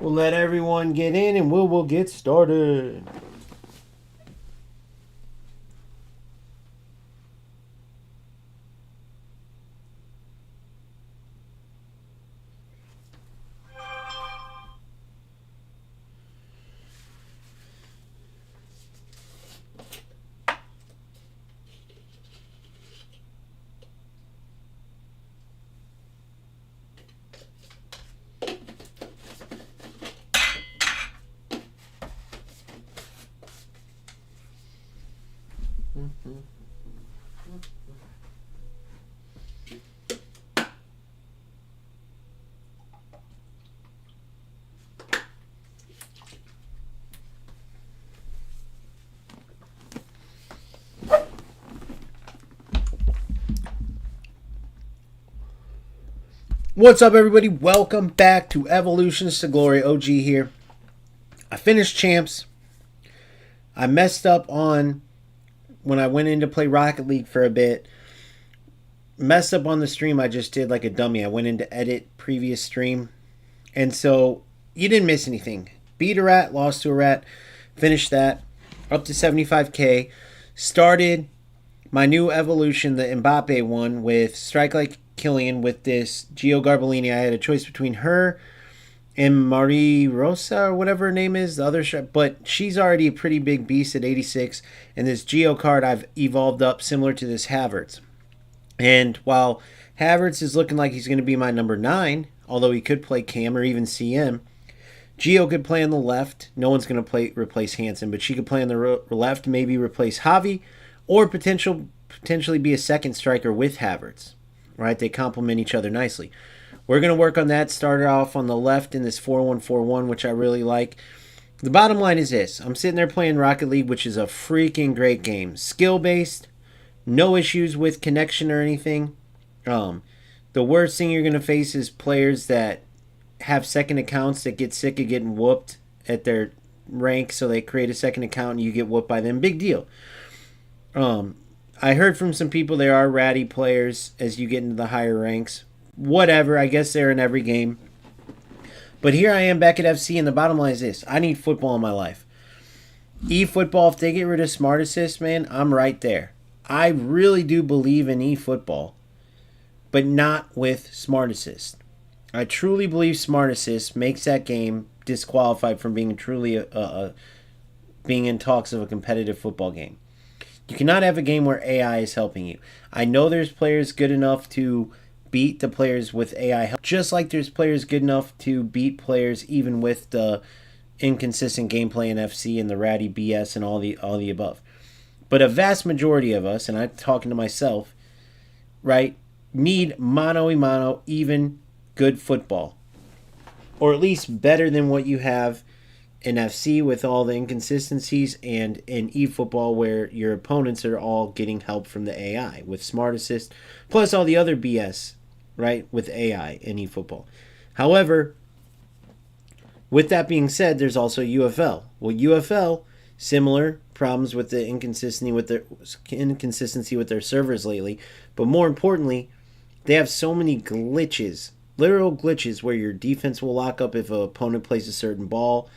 We'll let everyone get in and we'll get started. What's up, everybody? Welcome back to Evolutions to Glory. OG here. I finished Champs. I messed up on when I went in to play Rocket League for a bit. Messed up on the stream I just did like a dummy. I went in to edit previous stream. And so you didn't miss anything. Beat a rat, lost to a rat. Finished that. Up to 75k. Started my new evolution, the Mbappe one, with Strike Like Killian with this Gio Garbolini. I had a choice between her and Marie Rosa or whatever her name is, the other but she's already a pretty big beast at 86, and this Gio card I've evolved up similar to this Havertz. And while Havertz is looking like he's going to be my number 9, although he could play Cam or even CM, Gio could play on the left. No one's going to replace Hansen, but she could play on the left, maybe replace Javi, or potentially be a second striker with Havertz. Right, they complement each other nicely. We're going to work on that. Started off on the left in this 4-1-4-1, which I really like. The bottom line is this. I'm sitting there playing Rocket League, which is a freaking great game. Skill-based, no issues with connection or anything. The worst thing you're going to face is players that have second accounts that get sick of getting whooped at their rank, so they create a second account and you get whooped by them. Big deal. I heard from some people there are ratty players as you get into the higher ranks. Whatever, I guess they're in every game. But here I am back at FC, and the bottom line is this. I need football in my life. eFootball, if they get rid of Smart Assist, man, I'm right there. I really do believe in eFootball, but not with Smart Assist. I truly believe Smart Assist makes that game disqualified from being truly being in talks of a competitive football game. You cannot have a game where AI is helping you. I know there's players good enough to beat the players with AI help, just like there's players good enough to beat players even with the inconsistent gameplay in FC and the ratty BS and all the above. But a vast majority of us, and I'm talking to myself, right, need mano a mano, even good football. Or at least better than what you have in FC with all the inconsistencies, and in eFootball where your opponents are all getting help from the AI with Smart Assist, plus all the other BS, right, with AI in eFootball. However, with that being said, there's also UFL. Well, UFL, similar problems with the inconsistency with their servers lately, but more importantly, they have so many glitches, literal glitches, where your defense will lock up if an opponent plays a certain ball.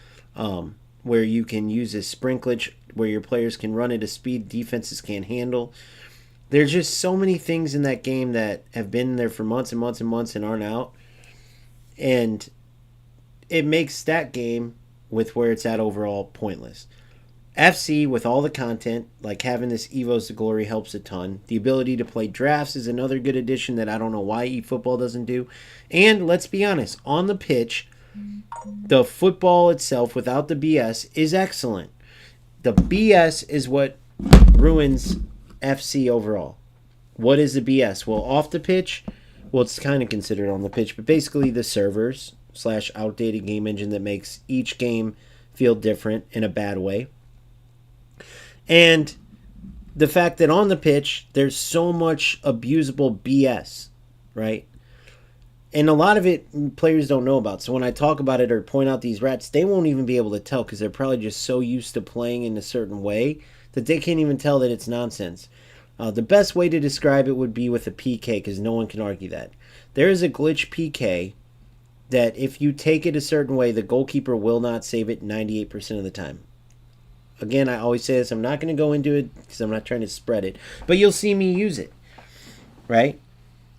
Where you can use a sprint glitch where your players can run at a speed defenses can't handle. There's just so many things in that game that have been there for months and months and months and aren't out. And it makes that game, with where it's at overall, pointless. FC, with all the content, like having this Evos to Glory, helps a ton. The ability to play drafts is another good addition that I don't know why eFootball doesn't do. And let's be honest, on the pitch, the football itself, without the BS, is excellent. The BS is what ruins FC overall. What is the BS? Well, off the pitch, well, it's kind of considered on the pitch, but basically the servers / outdated game engine that makes each game feel different in a bad way. And the fact that on the pitch, there's so much abusable BS, right? And a lot of it players don't know about. So when I talk about it or point out these rats, they won't even be able to tell because they're probably just so used to playing in a certain way that they can't even tell that it's nonsense. The best way to describe it would be with a PK, because no one can argue that. There is a glitch PK that if you take it a certain way, the goalkeeper will not save it 98% of the time. Again, I always say this. I'm not going to go into it because I'm not trying to spread it. But you'll see me use it, right?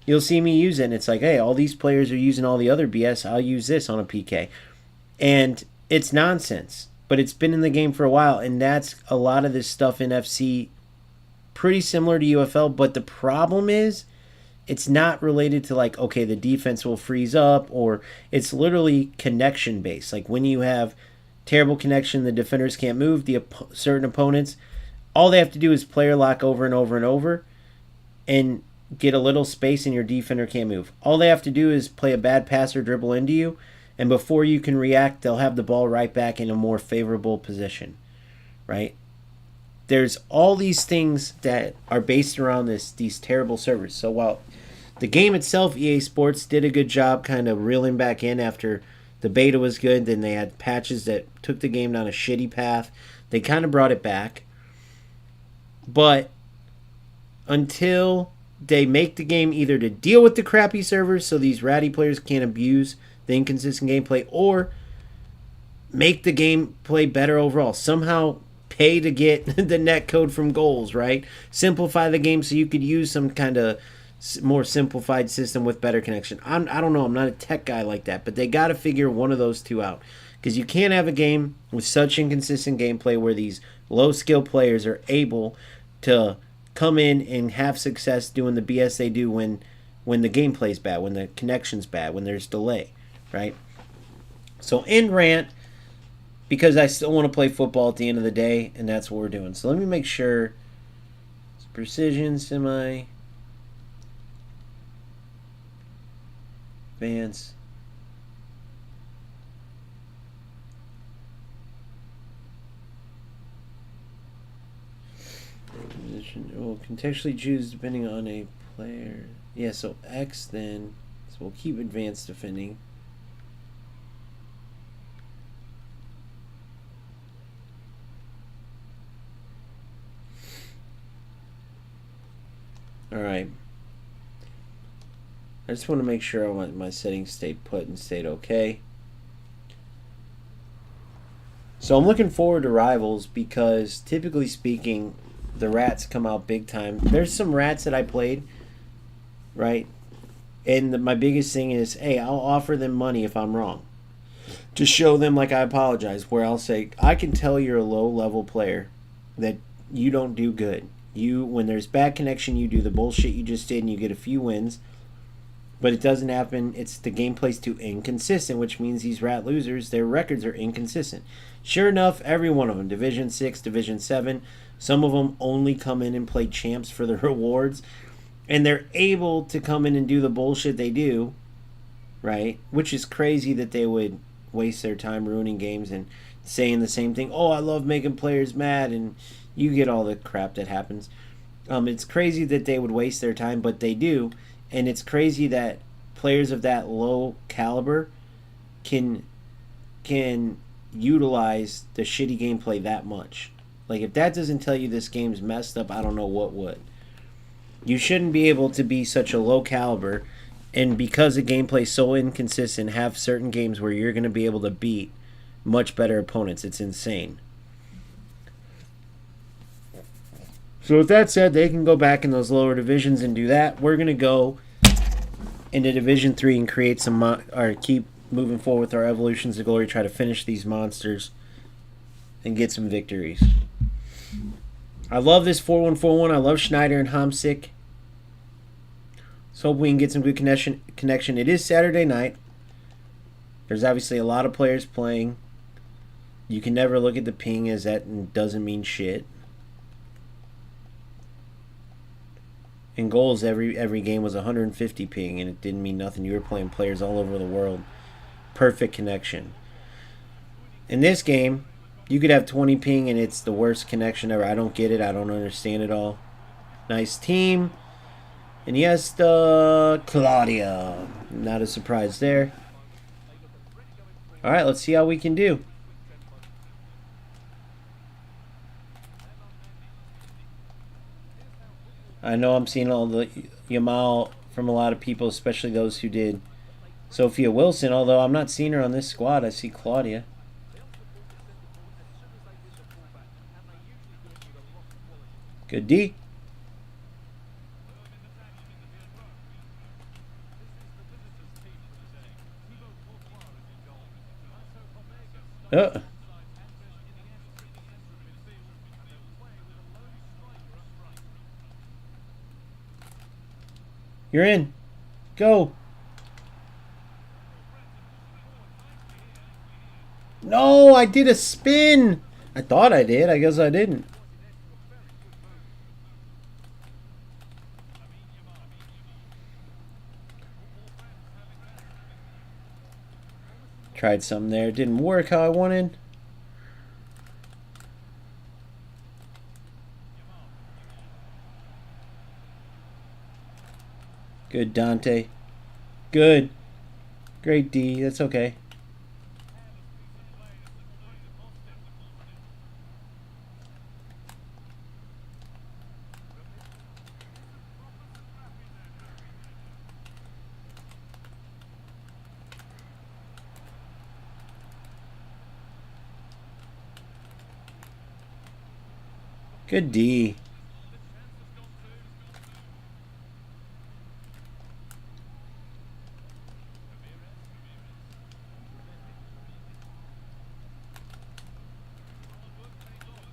You'll see me use it, and it's like, hey, all these players are using all the other BS. I'll use this on a PK. And it's nonsense. But it's been in the game for a while, and that's a lot of this stuff in FC pretty similar to UFL. But the problem is it's not related to like, okay, the defense will freeze up, or it's literally connection based. Like when you have terrible connection, the defenders can't move, certain opponents, all they have to do is player lock over and over and over and get a little space and your defender can't move. All they have to do is play a bad pass or dribble into you, and before you can react, they'll have the ball right back in a more favorable position, right? There's all these things that are based around these terrible servers. So while the game itself, EA Sports did a good job kind of reeling back in after the beta was good, then they had patches that took the game down a shitty path. They kind of brought it back. But until they make the game either to deal with the crappy servers so these ratty players can't abuse the inconsistent gameplay, or make the gameplay better overall. Somehow pay to get the net code from goals, right? Simplify the game so you could use some kind of more simplified system with better connection. I don't know. I'm not a tech guy like that, but they got to figure one of those two out, because you can't have a game with such inconsistent gameplay where these low-skill players are able to come in and have success doing the BS they do when the gameplay's bad, when the connection's bad, when there's delay, right? So end rant, because I still want to play football at the end of the day, and that's what we're doing. So let me make sure it's precision, semi, advance. We'll contextually choose depending on a player. Yeah, so X then. So we'll keep advanced defending. Alright. I just want to make sure I want my settings stayed put and stayed okay. So I'm looking forward to Rivals because, typically speaking, the rats come out big time. There's some rats that I played, right? And my biggest thing is, hey, I'll offer them money if I'm wrong, to show them like I apologize, where I'll say, I can tell you're a low-level player, that you don't do good. When there's bad connection, you do the bullshit you just did and you get a few wins. But it doesn't happen. It's the gameplay's too inconsistent, which means these rat losers, their records are inconsistent. Sure enough, every one of them, Division 6, Division 7, some of them only come in and play champs for the rewards. And they're able to come in and do the bullshit they do, right? Which is crazy that they would waste their time ruining games and saying the same thing. Oh, I love making players mad, and you get all the crap that happens. It's crazy that they would waste their time, but they do. And it's crazy that players of that low caliber can utilize the shitty gameplay that much. Like, if that doesn't tell you this game's messed up, I don't know what would. You shouldn't be able to be such a low caliber, and because the gameplay's so inconsistent, have certain games where you're going to be able to beat much better opponents. It's insane. So with that said, they can go back in those lower divisions and do that. We're going to go into Division 3 and create some, or keep moving forward with our Evolutions of Glory, try to finish these monsters and get some victories. I love this 4-1-4-1. I love Schneider and Hamsik. Let's hope we can get some good connection. It is Saturday night. There's obviously a lot of players playing. You can never look at the ping as that doesn't mean shit. In goals, every game was 150 ping, and it didn't mean nothing. You were playing players all over the world. Perfect connection. In this game, you could have 20 ping, and it's the worst connection ever. I don't get it. I don't understand it all. Nice team. Iniesta, Claudia. Not a surprise there. All right, let's see how we can do. I know I'm seeing all the Yamal from a lot of people, especially those who did Sophia Wilson, although I'm not seeing her on this squad. I see Claudia. Good D. Uh. You're in. Go. No, I did a spin. I thought I did. I guess I didn't. Tried something there. It didn't work how I wanted. Good, Dante. Good. Great D. That's okay. Good D.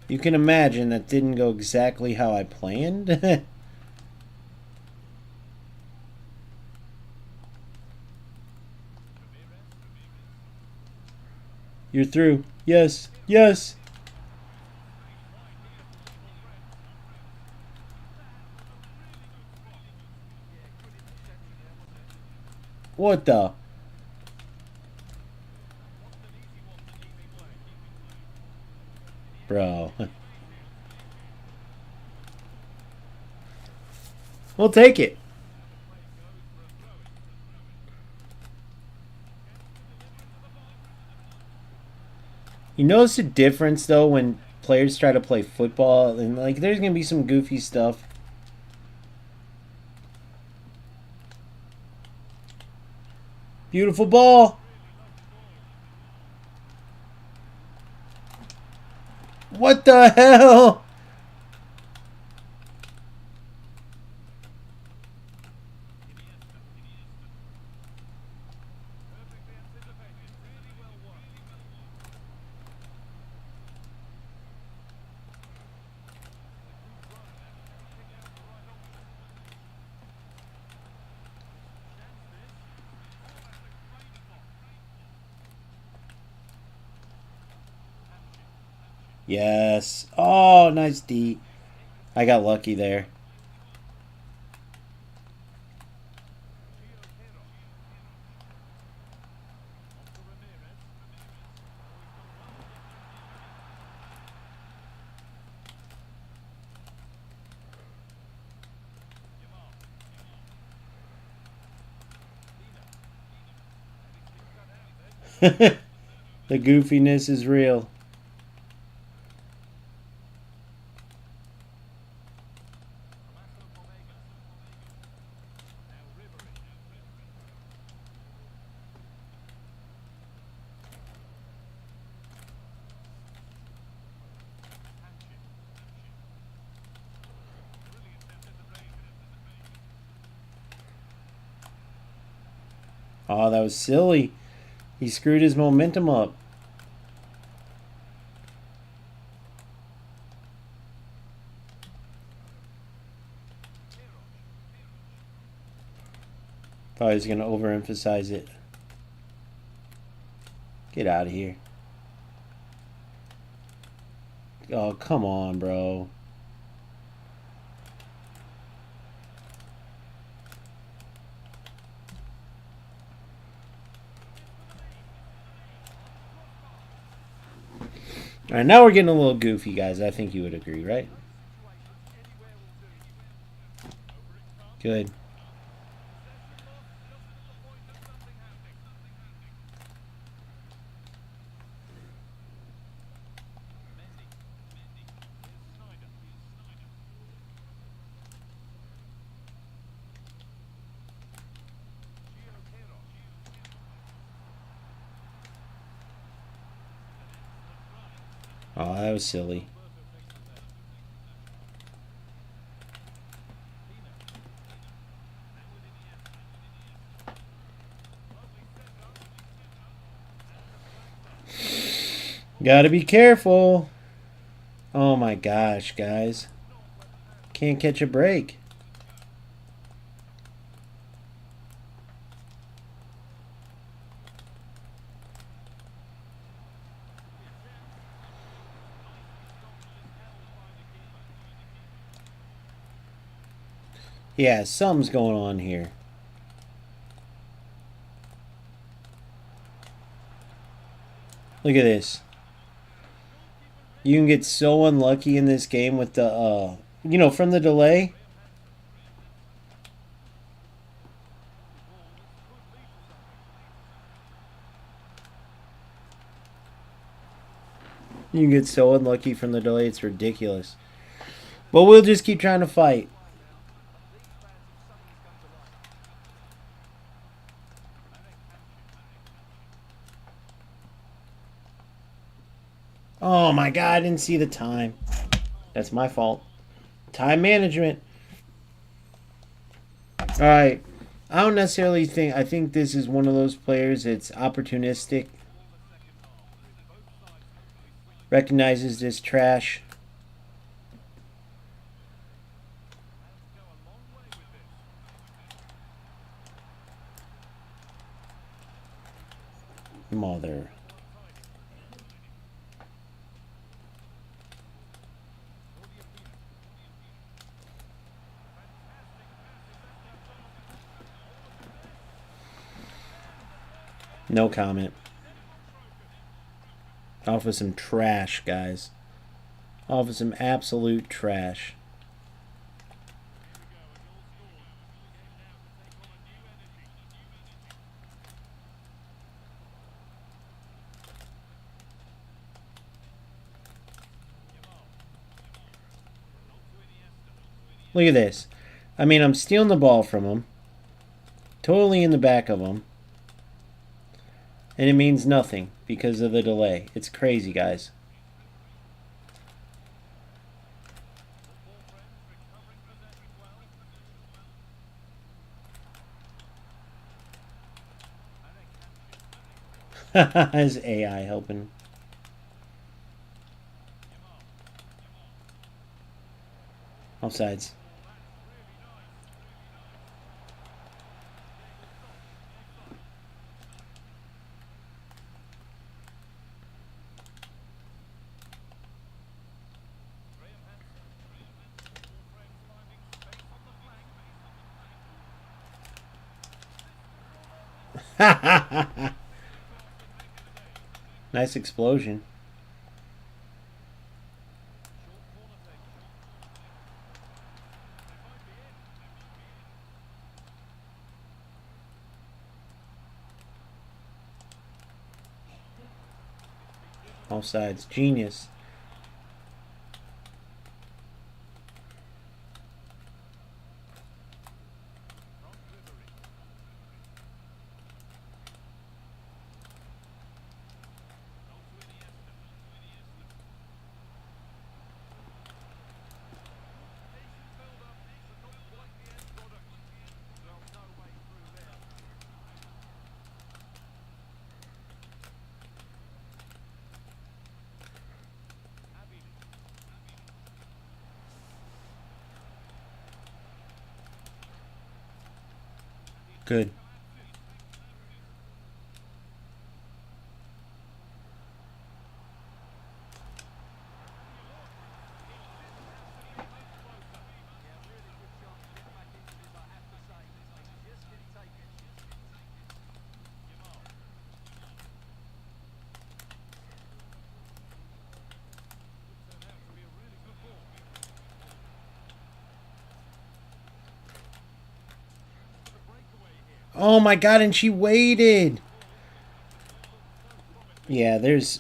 You can imagine that didn't go exactly how I planned. You're through. Yes. Yes. What the? Bro. We'll take it. You notice the difference, though, when players try to play football? And, like, there's going to be some goofy stuff. Beautiful ball. What the hell? Yes. Oh, nice D. I got lucky there. The goofiness is real. Oh, that was silly. He screwed his momentum up. Thought he was going to overemphasize it. Get out of here. Oh, come on, bro. All right, now we're getting a little goofy, guys. I think you would agree, right? Good. Oh, that was silly. Gotta be careful. Oh my gosh, guys. Can't catch a break. Yeah, something's going on here. Look at this. You can get so unlucky in this game with the, from the delay. You can get so unlucky from the delay, it's ridiculous. But we'll just keep trying to fight. Oh my god, I didn't see the time. That's my fault. Time management. Alright. I don't necessarily think... I think this is one of those players that's opportunistic. Recognizes this trash. Mother. No comment. Off of some trash, guys. Off of some absolute trash. Look at this. I mean, I'm stealing the ball from him. Totally in the back of him. And it means nothing because of the delay. It's crazy, guys. Is AI helping? Offsides. Nice explosion. Offsides. Genius. Good. Oh my god, and she waited. Yeah, there's...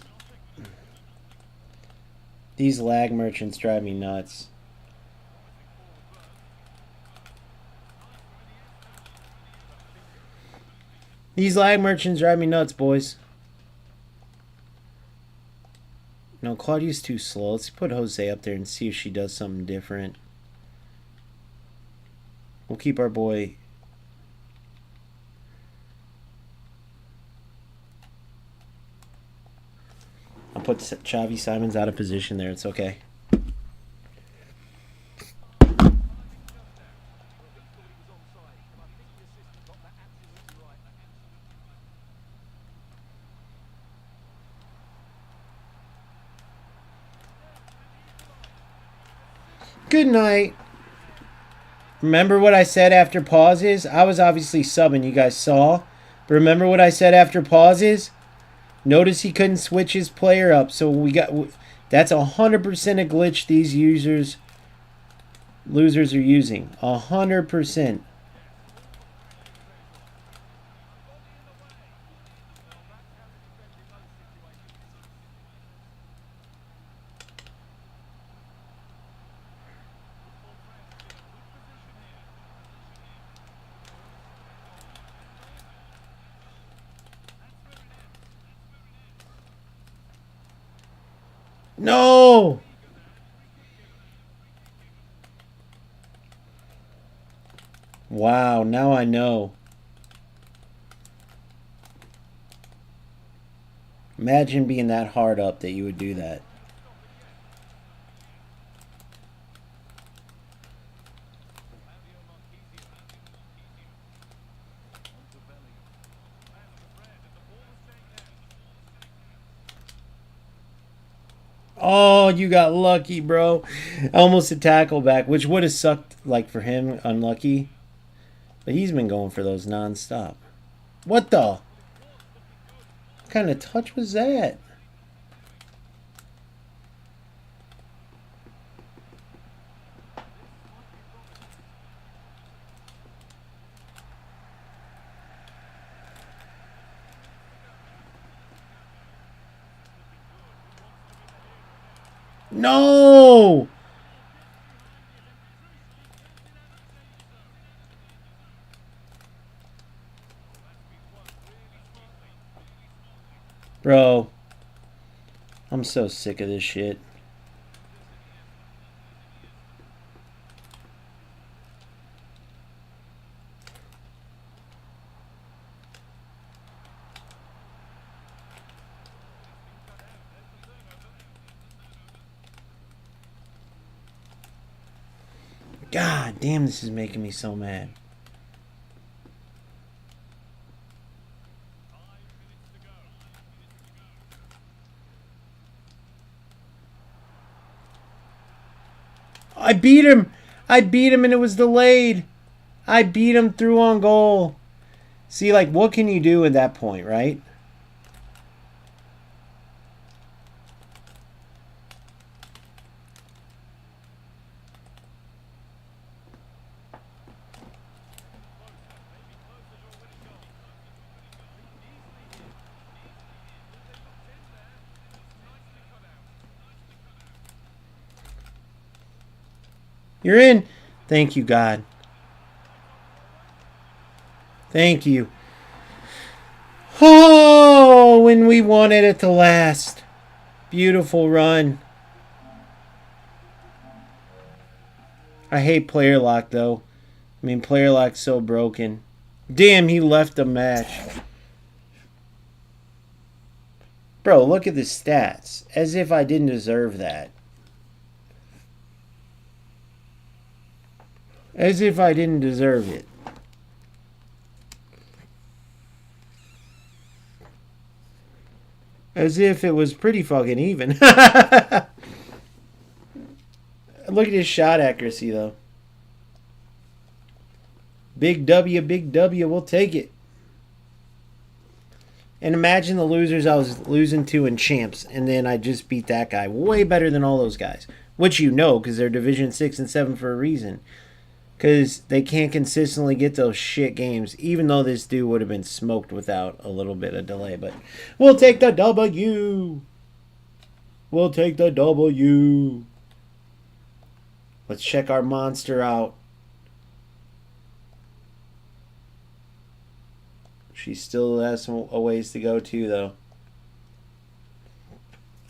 These lag merchants drive me nuts. These lag merchants drive me nuts, boys. No No, Claudia's too slow. Let's put Jose up there and see if she does something different. We'll keep our boy. I'll put Xavi Simons out of position there. It's okay. Good night. Remember what I said after pauses? I was obviously subbing, you guys saw. But remember what I said after pauses? Notice he couldn't switch his player up. So we got... That's 100% a glitch these losers are using. 100%. No! Wow, now I know. Imagine being that hard up that you would do that. Oh, you got lucky, bro. Almost a tackle back, which would have sucked like for him, unlucky. But he's been going for those non-stop. What the? What kind of touch was that? No! Bro, I'm so sick of this shit. God damn, this is making me so mad. I beat him. I beat him and it was delayed. I beat him through on goal. See, like, what can you do at that point, right? You're in. Thank you, God. Thank you. Oh, when we wanted it to last. Beautiful run. I hate player lock, though. I mean, player lock's so broken. Damn, he left the match. Bro, look at the stats. As if I didn't deserve that. As if I didn't deserve it. As if it was pretty fucking even. Look at his shot accuracy, though. Big W, we'll take it. And imagine the losers I was losing to in champs, and then I just beat that guy way better than all those guys. Which you know, because they're Division 6 and 7 for a reason. Because they can't consistently get those shit games, even though this dude would have been smoked without a little bit of delay. But we'll take the W. We'll take the W. Let's check our monster out. She still has a ways to go, too, though.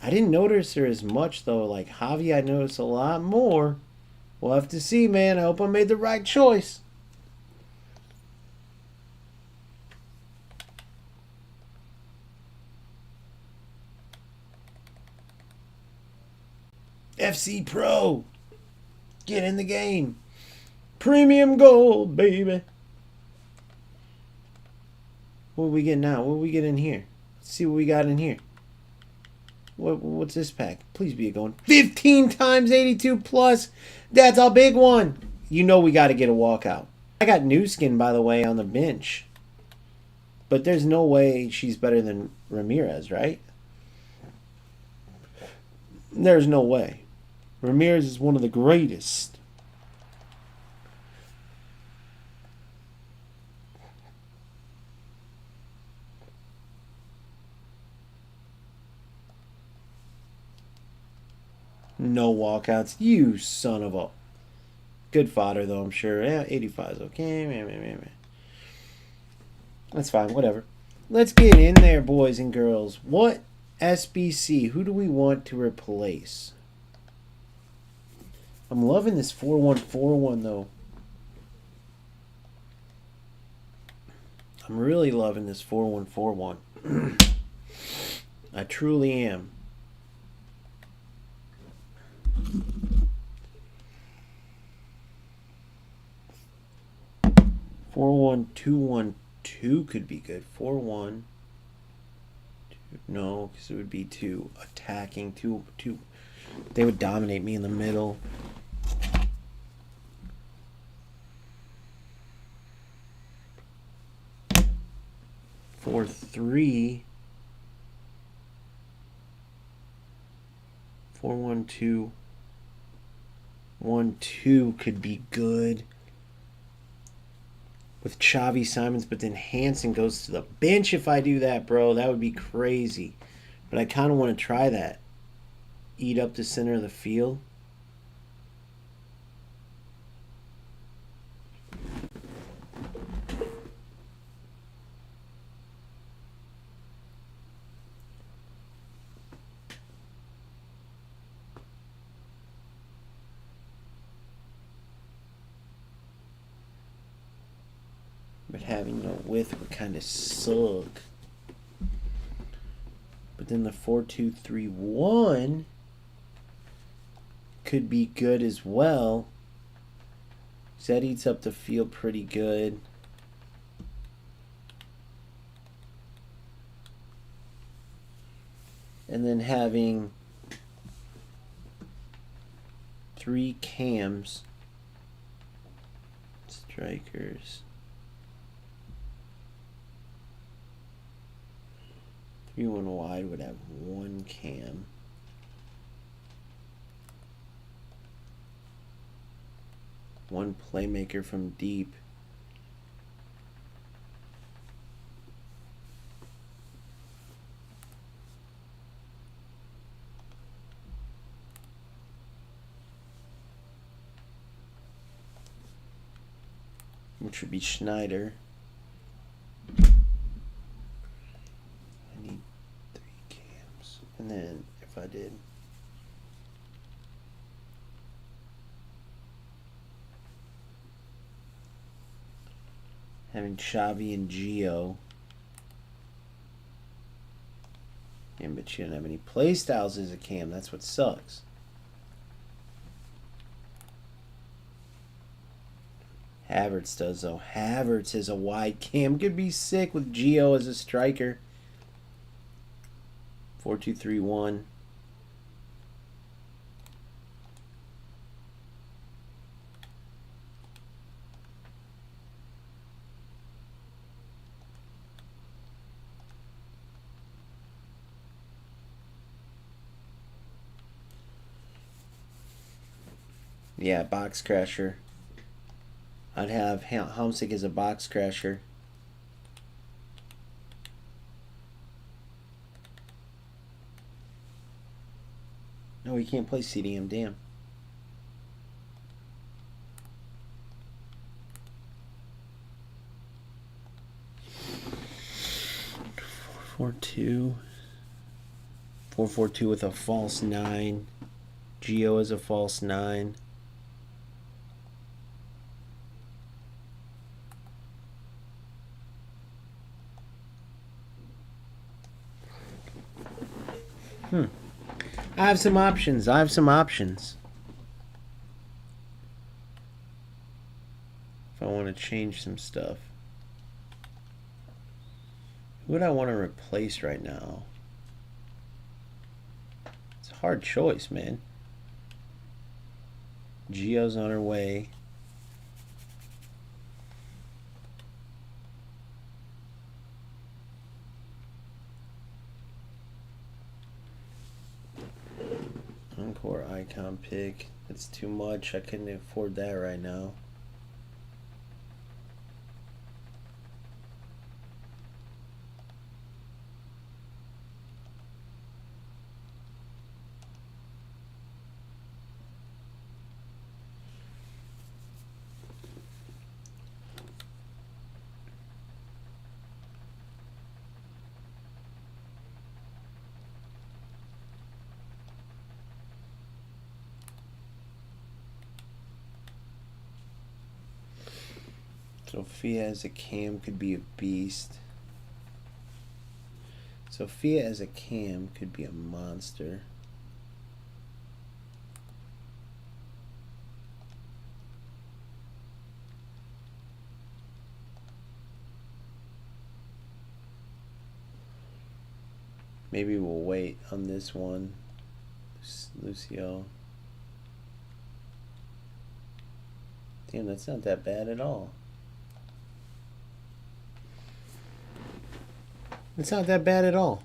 I didn't notice her as much, though. Like Javi, I noticed a lot more. We'll have to see, man. I hope I made the right choice. FC Pro. Get in the game. Premium gold, baby. What we get now? What we get in here? Let's see what we got in here. What's this pack? Please be a going. 15 times 82 plus. That's a big one. You know we got to get a walkout. I got new skin, by the way, on the bench. But there's no way she's better than Ramirez, right? There's no way. Ramirez is one of the greatest. No walkouts. You son of a... Good fodder, though, I'm sure. Yeah, 85 is okay. That's fine, whatever. Let's get in there, boys and girls. What SBC? Who do we want to replace? I'm loving this 4141, though. I'm really loving this 4141. I truly am. Four one two one two could be good. 4-1. No, because it would be two attacking. Two. They would dominate me in the middle. Four, 3. 4-1-2. 1-2 could be good with Xavi Simons, but then Hansen goes to the bench if I do that, bro. That would be crazy. But I kind of want to try that. Eat up the center of the field. But having no width would kind of suck. But then the 4-2-3-1 could be good as well. That eats up the field pretty good. And then having 3 cams, strikers. 3-1 wide would have 1 cam. One playmaker from deep. Which would be Schneider. And then if I did having Xavi and Gio, yeah, but you don't have any play styles as a cam. That's what sucks. Havertz does though. Havertz is a wide cam. Could be sick with Gio as a striker. 4-2-3-1. Yeah, box crasher. I'd have Hamsik as a box crasher. No, he can't play CDM, damn. Four, 2. 442 with a false 9. Geo is a false 9. I have some options. If I want to change some stuff. Who would I want to replace right now? It's a hard choice, man. Geo's on her way. Encore icon pick. It's too much. I couldn't afford that right now. Sophia as a cam could be a beast. Sophia as a cam could be a monster. Maybe we'll wait on this one. Lucio. Damn, that's not that bad at all. It's not that bad at all.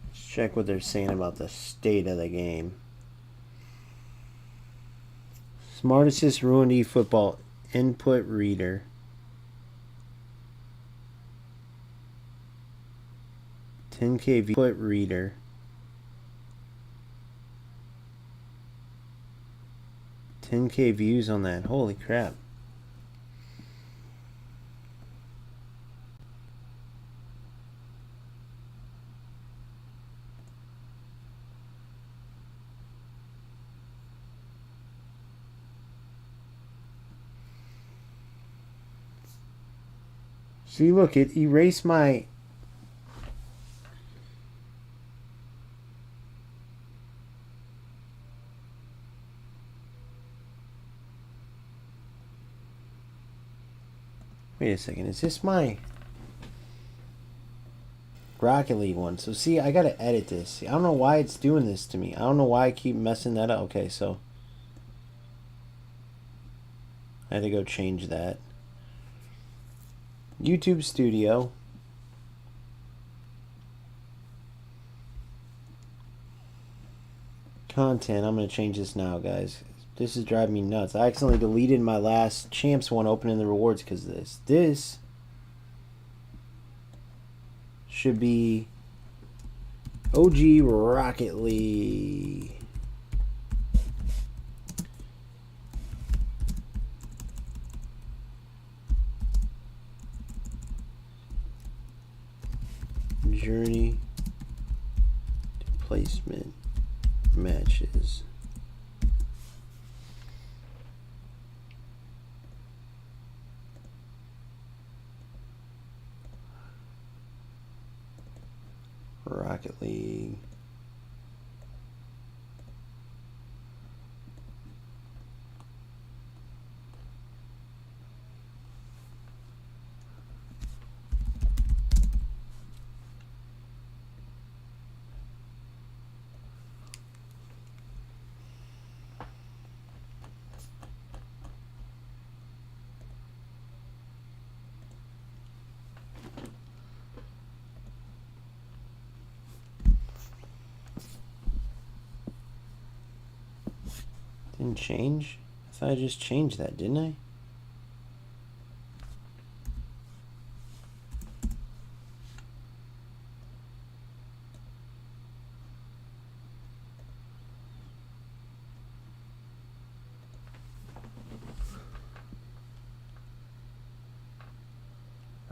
Let's check what they're saying about the state of the game. Smart Assist ruined eFootball. Input reader. $10K input reader. 10K views on that. Holy crap. See, look, it erased my... Wait a second, is this my Rocket League one? So see, I gotta edit this. See, I don't know why it's doing this to me. I don't know why I keep messing that up. Okay, so I had to go change that. YouTube Studio. Content, I'm gonna change this now, guys. This is driving me nuts. I accidentally deleted my last Champs one opening the rewards because of this. This should be OG Rocket League. Journey to placement matches. Rocket League. Didn't change? I thought I just changed that, didn't I?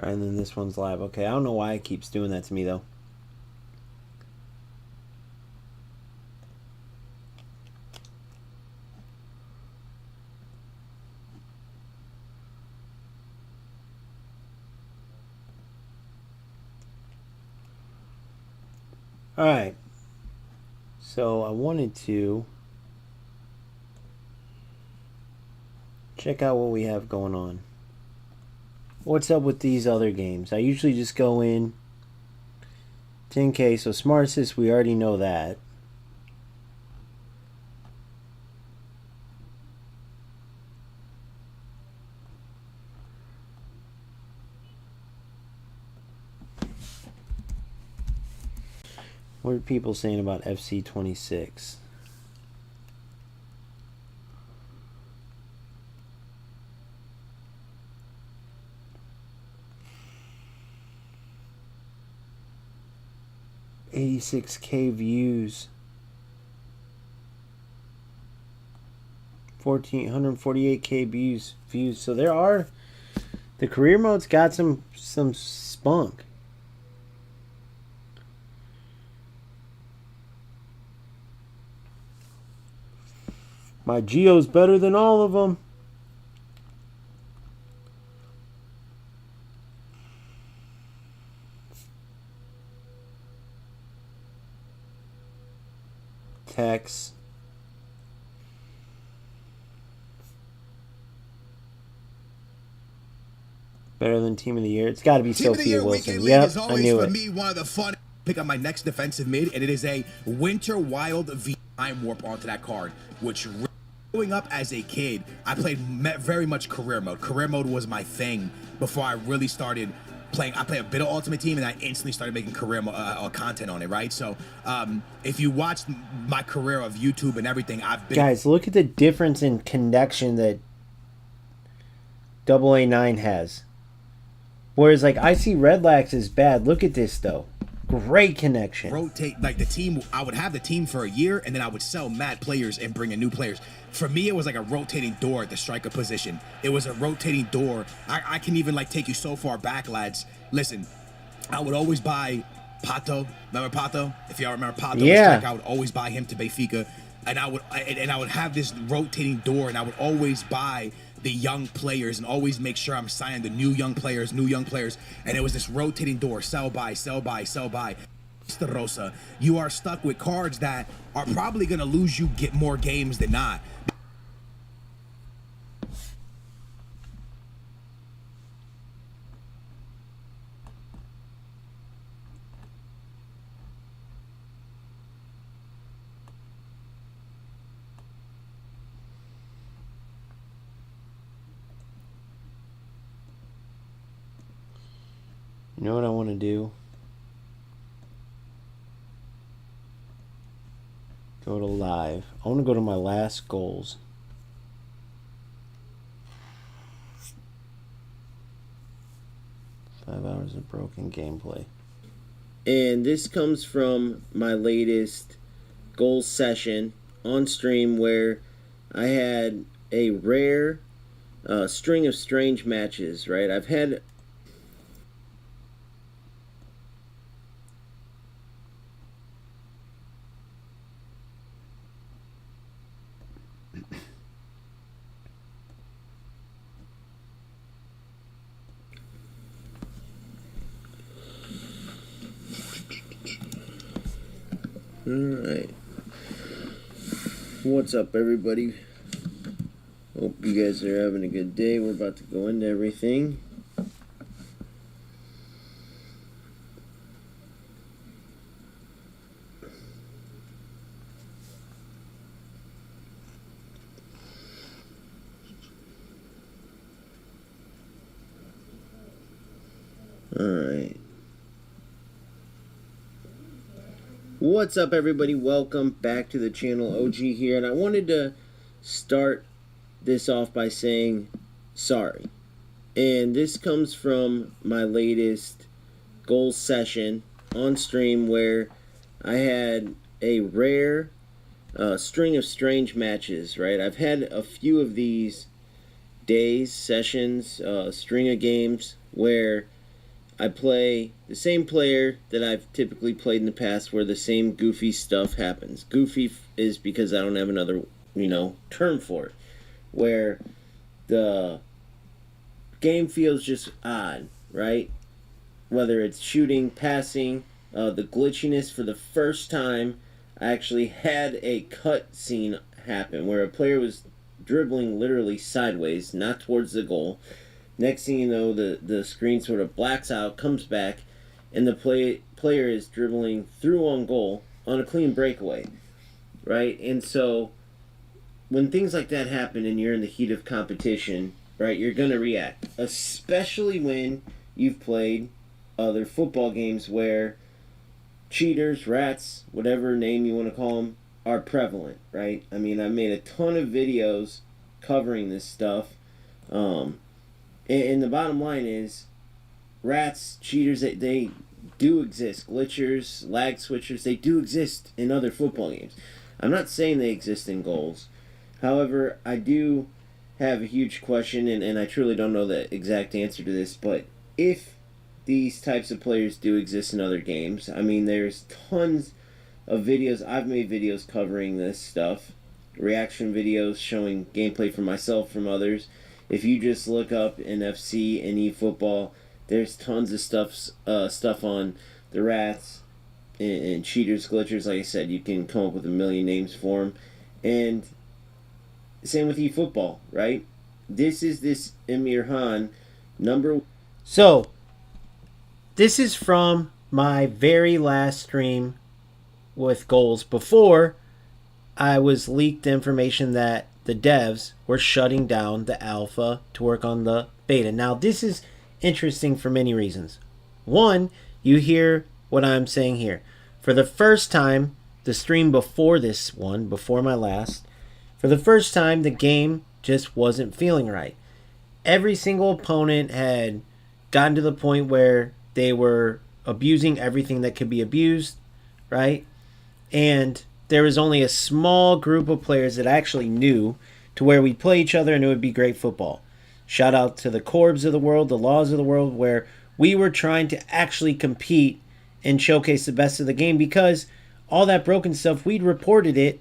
Alright, and then this one's live. Okay, I don't know why it keeps doing that to me, though. Alright. So I wanted to check out what we have going on. What's up with these other games? I usually just go in 10K, so Smart Assist, we already know that. What are people saying about FC26? $86K views. 148K views. So there are, the career mode's got some spunk. My Geo's better than all of them. Tex. Better than Team of the Year. It's got to be Sophia Wilson. Yep, I knew it. For me, one of the fun. Pick up my next defensive mid, and it is a Winter Wild V Time Warp onto that card, which growing up as a kid, I played very much career mode. Career mode was my thing before I really started playing. I played a bit of Ultimate Team, and I instantly started making career content on it, right? So if you watch my career of YouTube and everything, I've been... Guys, look at the difference in connection that AA9 has. Whereas, like, I see Redlax is bad. Look at this, though. Great connection. Rotate, like, the team. I would have the team for a year, and then I would sell mad players and bring in new players. For me, it was like a rotating door at the striker position. It was a rotating door. I can even, like, take you so far back, lads. Listen, I would always buy Pato. Remember Pato? If y'all remember Pato, yeah. I would always buy him to Benfica. And I would have this rotating door, and I would always buy the young players and always make sure I'm signing the new young players. And it was this rotating door, sell, buy, sell, buy, sell, buy. Rosa, you are stuck with cards that are probably going to lose you get more games than not. You know what I want to do? Go to live. I want to go to my last goals. Five hours of broken gameplay. And this comes from my latest goals session on stream where I had a rare string of strange matches, right? I've had... Alright. What's up, everybody? Hope you guys are having a good day. We're about to go into everything. Alright. What's up, everybody? Welcome back to the channel. OG here, and I wanted to start this off by saying sorry. And this comes from my latest goals session on stream where I had a rare string of strange matches, right? I've had a few of these days, sessions, string of games where I play the same player that I've typically played in the past where the same goofy stuff happens. Goofy is because I don't have another, term for it. Where the game feels just odd, right? Whether it's shooting, passing, the glitchiness for the first time, I actually had a cut scene happen where a player was dribbling literally sideways, not towards the goal. Next thing you know, the screen sort of blacks out, comes back, and the player is dribbling through on goal on a clean breakaway, right? And so when things like that happen and you're in the heat of competition, right, you're going to react, especially when you've played other football games where cheaters, rats, whatever name you want to call them, are prevalent, right? I mean, I made a ton of videos covering this stuff. And the bottom line is, rats, cheaters, they do exist. Glitchers, lag switchers, they do exist in other football games. I'm not saying they exist in goals. However, I do have a huge question, and I truly don't know the exact answer to this, but if these types of players do exist in other games, I mean, there's tons of videos. I've made videos covering this stuff, reaction videos showing gameplay from myself, from others. If you just look up in FC and eFootball, there's tons of stuff on the rats and cheaters, glitchers. Like I said, you can come up with a million names for them. And same with eFootball, right? This is this Emir Khan number. So, this is from my very last stream with goals before I was leaked information that the devs were shutting down the alpha to work on the beta. Now, this is interesting for many reasons. One, you hear what I'm saying here. For the first time, the stream before this one, before my last, for the first time, the game just wasn't feeling right. Every single opponent had gotten to the point where they were abusing everything that could be abused, right? And there was only a small group of players that actually knew to where we'd play each other and it would be great football. Shout out to the Corbs of the world, the Laws of the world, where we were trying to actually compete and showcase the best of the game, because all that broken stuff, we'd reported it,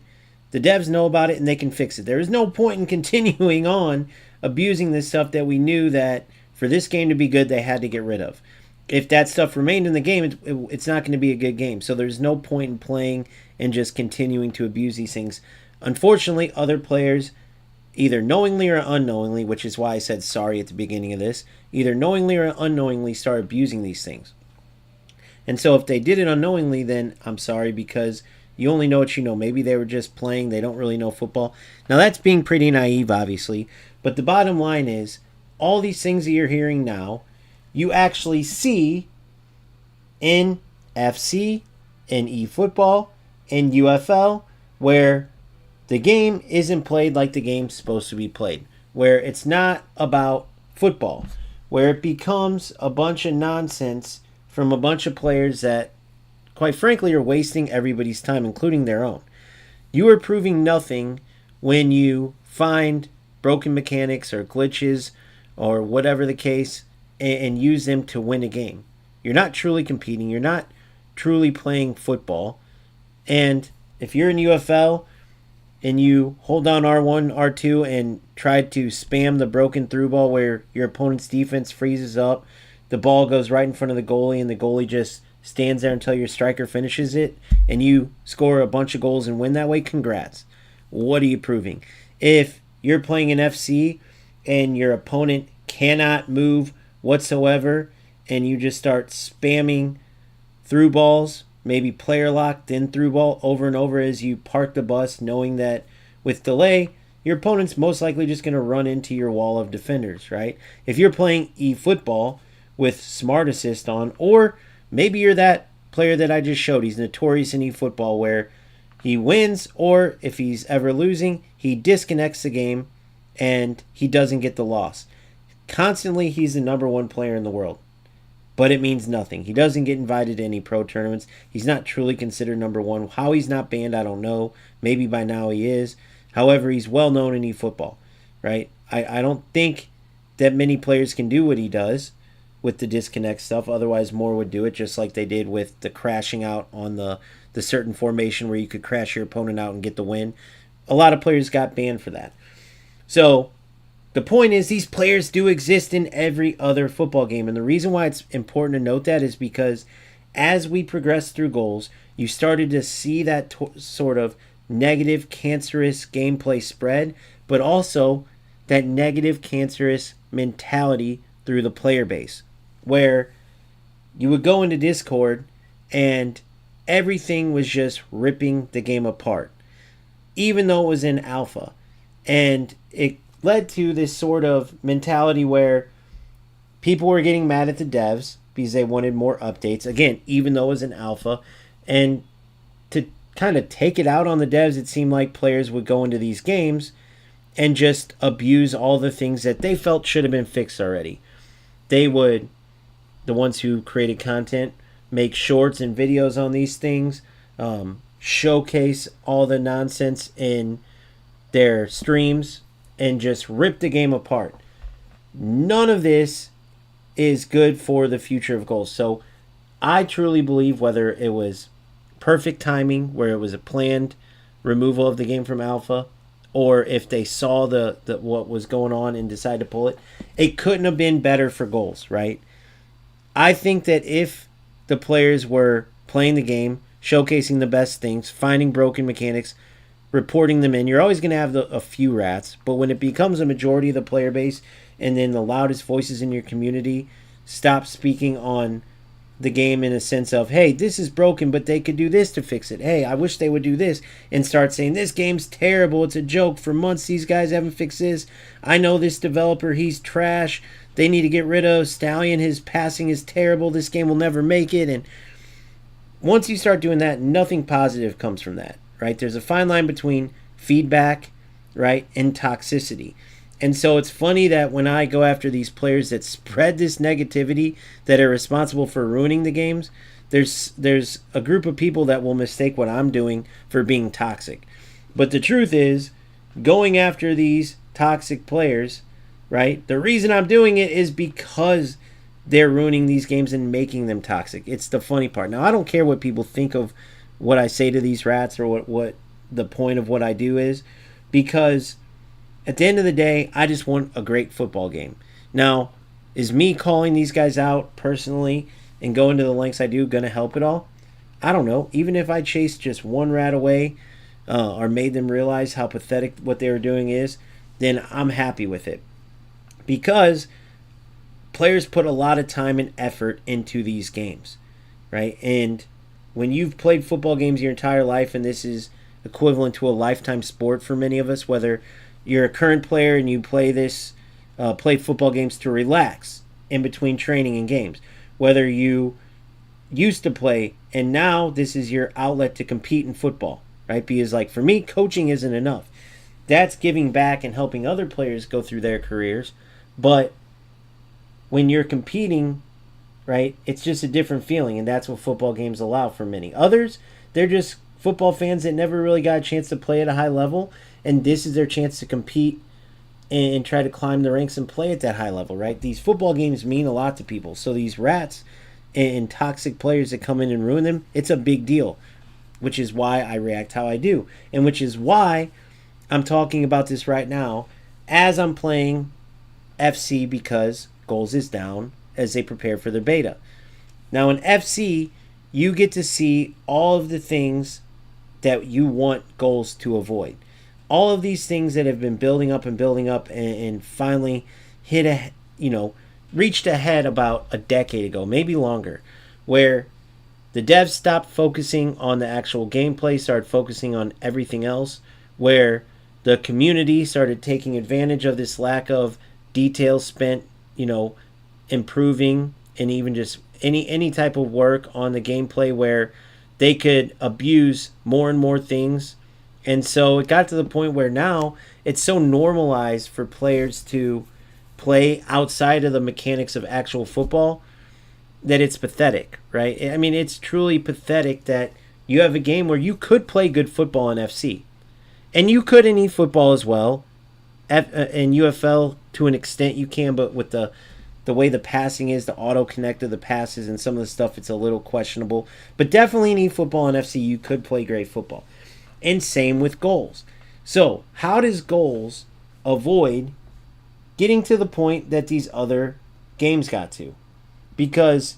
the devs know about it, and they can fix it. There is no point in continuing on abusing this stuff that we knew that for this game to be good, they had to get rid of. If that stuff remained in the game, it's not going to be a good game. So there's no point in playing and just continuing to abuse these things. Unfortunately, other players, either knowingly or unknowingly, which is why I said sorry at the beginning of this, either knowingly or unknowingly start abusing these things. And so if they did it unknowingly, then I'm sorry, because you only know what you know. Maybe they were just playing. They don't really know football. Now, that's being pretty naive, obviously. But the bottom line is, all these things that you're hearing now, you actually see in FC, in eFootball, in UFL, where the game isn't played like the game's supposed to be played. Where it's not about football. Where it becomes a bunch of nonsense from a bunch of players that, quite frankly, are wasting everybody's time, including their own. You are proving nothing when you find broken mechanics or glitches or whatever the case and use them to win a game. You're not truly competing. You're not truly playing football. And if you're in UFL and you hold down R1, R2, and try to spam the broken through ball where your opponent's defense freezes up, the ball goes right in front of the goalie, and the goalie just stands there until your striker finishes it, and you score a bunch of goals and win that way, congrats. What are you proving? If you're playing an FC and your opponent cannot move whatsoever, and you just start spamming through balls, maybe player lock, then through ball over and over as you park the bus, knowing that with delay, your opponent's most likely just going to run into your wall of defenders, right? If you're playing eFootball with smart assist on, or maybe you're that player that I just showed, he's notorious in eFootball where he wins, or if he's ever losing, he disconnects the game and he doesn't get the loss. Constantly, he's the number one player in the world. But it means nothing. He doesn't get invited to any pro tournaments. He's not truly considered number one. How he's not banned, I don't know. Maybe by now he is. However, he's well known in eFootball, right? I don't think that many players can do what he does. with the disconnect stuff. Otherwise, more would do it, just like they did with the crashing out on the certain formation where you could crash your opponent out and get the win. A lot of players got banned for that. So the point is, these players do exist in every other football game. And the reason why it's important to note that is because as we progress through goals, you started to see that sort of negative, cancerous gameplay spread, but also that negative, cancerous mentality through the player base, where you would go into Discord and everything was just ripping the game apart, even though it was in alpha. And it led to this sort of mentality where people were getting mad at the devs because they wanted more updates, again, even though it was in alpha. And to kind of take it out on the devs, it seemed like players would go into these games and just abuse all the things that they felt should have been fixed already. They would, the ones who created content, make shorts and videos on these things, showcase all the nonsense in their streams, and just rip the game apart. None of this is good for the future of goals. So I truly believe, whether it was perfect timing, where it was a planned removal of the game from alpha, or if they saw the what was going on and decided to pull it, it couldn't have been better for goals, right? I think that if the players were playing the game, showcasing the best things, finding broken mechanics, reporting them in, you're always going to have a few rats. But when it becomes a majority of the player base, and then the loudest voices in your community stop speaking on the game in a sense of, hey, this is broken, but they could do this to fix it. Hey, I wish they would do this, and start saying, this game's terrible, it's a joke. For months, these guys haven't fixed this. I know this developer, he's trash. They need to get rid of Stallion. His passing is terrible. This game will never make it. And once you start doing that, nothing positive comes from that, right? There's a fine line between feedback, right, and toxicity. And so it's funny that when I go after these players that spread this negativity, that are responsible for ruining the games, there's a group of people that will mistake what I'm doing for being toxic. But the truth is, going after these toxic players, right, the reason I'm doing it is because they're ruining these games and making them toxic. It's the funny part. Now, I don't care what people think of what I say to these rats, or what the point of what I do is, because at the end of the day, I just want a great football game. Now, is me calling these guys out personally and going to the lengths I do going to help at all? I don't know. Even if I chased just one rat away, or made them realize how pathetic what they were doing is, then I'm happy with it. Because players put a lot of time and effort into these games, right? And when you've played football games your entire life, and this is equivalent to a lifetime sport for many of us, whether you're a current player and you play football games to relax in between training and games, whether you used to play and now this is your outlet to compete in football, right? Because, like, for me, coaching isn't enough. That's giving back and helping other players go through their careers. But when you're competing, right, it's just a different feeling, and that's what football games allow for many. Others, they're just football fans that never really got a chance to play at a high level, and this is their chance to compete and try to climb the ranks and play at that high level, right? These football games mean a lot to people. So these rats and toxic players that come in and ruin them, it's a big deal, which is why I react how I do, and which is why I'm talking about this right now as I'm playing FC, because Goals is down as they prepare for their beta. Now in FC, you get to see all of the things that you want Goals to avoid. All of these things that have been building up and finally reached a head about a decade ago, maybe longer, where the devs stopped focusing on the actual gameplay, started focusing on everything else, where the community started taking advantage of this lack of details spent, improving, and even just any type of work on the gameplay, where they could abuse more and more things. And so it got to the point where now it's so normalized for players to play outside of the mechanics of actual football that it's pathetic, right? I mean, it's truly pathetic that you have a game where you could play good football in FC. And you could in eFootball as well. In UFL, to an extent, you can, but with the the way the passing is, the auto connect of the passes, and some of the stuff, it's a little questionable. But definitely in eFootball and FC, you could play great football. And same with goals. So how does goals avoid getting to the point that these other games got to? Because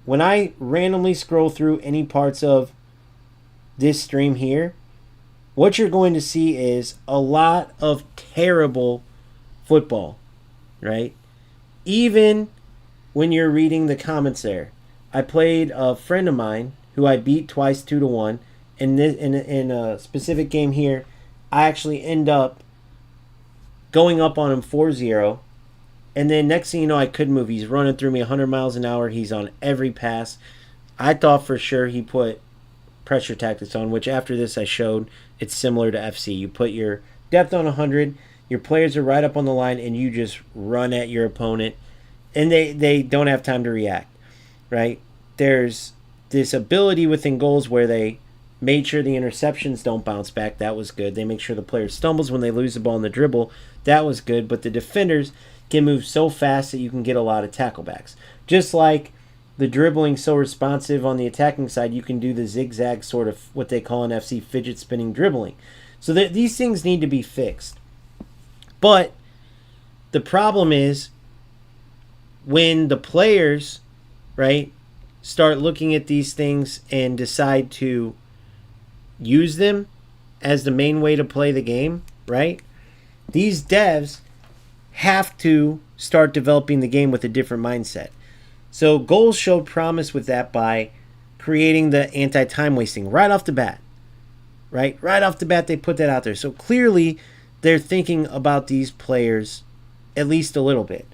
when I randomly scroll through any parts of this stream here, what you're going to see is a lot of terrible football, right? Even when you're reading the comments there. I played a friend of mine who I beat twice 2-1. In a specific game here, I actually end up going up on him 4-0. And then next thing you know, I couldn't move. He's running through me 100 miles an hour. He's on every pass. I thought for sure he put pressure tactics on, which after this I showed it's similar to FC. You put your depth on 100. Your players are right up on the line, and you just run at your opponent, and they don't have time to react, right? There's this ability within goals where they made sure the interceptions don't bounce back. That was good. They make sure the player stumbles when they lose the ball in the dribble. That was good. But the defenders can move so fast that you can get a lot of tacklebacks. Just like the dribbling so responsive on the attacking side, you can do the zigzag sort of what they call in FC fidget spinning dribbling. So these things need to be fixed. But the problem is when the players, right, start looking at these things and decide to use them as the main way to play the game, right? These devs have to start developing the game with a different mindset. So goals showed promise with that by creating the anti-time wasting right off the bat, right? Right off the bat, they put that out there. So clearly, they're thinking about these players at least a little bit.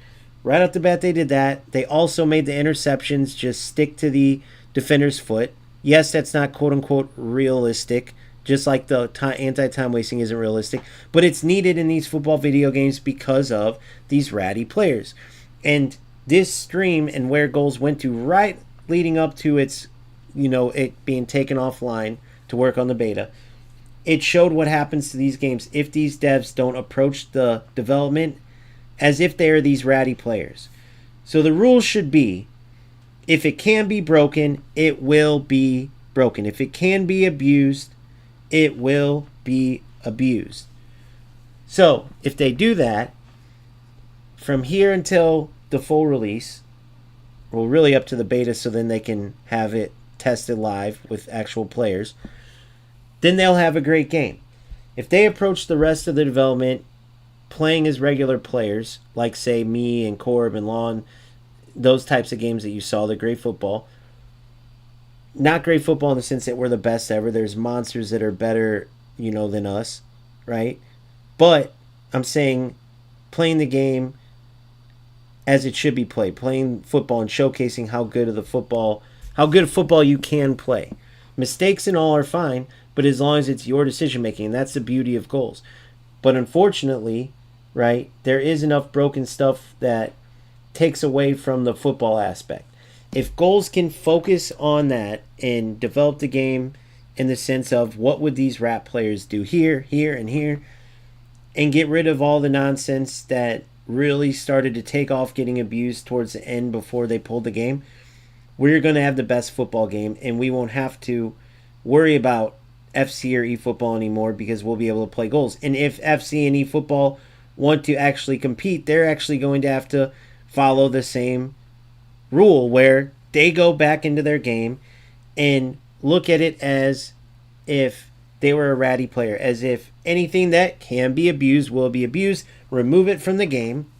Right off the bat, they did that. They also made the interceptions just stick to the defender's foot. Yes, that's not quote-unquote realistic, just like the anti-time wasting isn't realistic, but it's needed in these football video games because of these ratty players. And this stream and where goals went to right leading up to its, it being taken offline to work on the beta, it showed what happens to these games if these devs don't approach the development as if they are these ratty players. So the rules should be, if it can be broken, it will be broken. If it can be abused, it will be abused. So if they do that, from here until the full release, well, really up to the beta, so then they can have it tested live with actual players, then they'll have a great game. If they approach the rest of the development playing as regular players, like say me and Corb and Lon, those types of games that you saw, the great football, not great football in the sense that we're the best ever. There's monsters that are better, than us, right? But I'm saying playing the game as it should be played, playing football and showcasing how good of football you can play. Mistakes and all are fine, but as long as it's your decision making, and that's the beauty of goals. But unfortunately, right, there is enough broken stuff that takes away from the football aspect. If goals can focus on that and develop the game in the sense of what would these rat players do here, here, and here, and get rid of all the nonsense that really started to take off getting abused towards the end before they pulled the game, we're going to have the best football game, and we won't have to worry about FC or eFootball anymore because we'll be able to play goals. And if FC and eFootball want to actually compete, they're actually going to have to follow the same rule where they go back into their game and look at it as if they were a ratty player, as if anything that can be abused will be abused. Remove it from the game,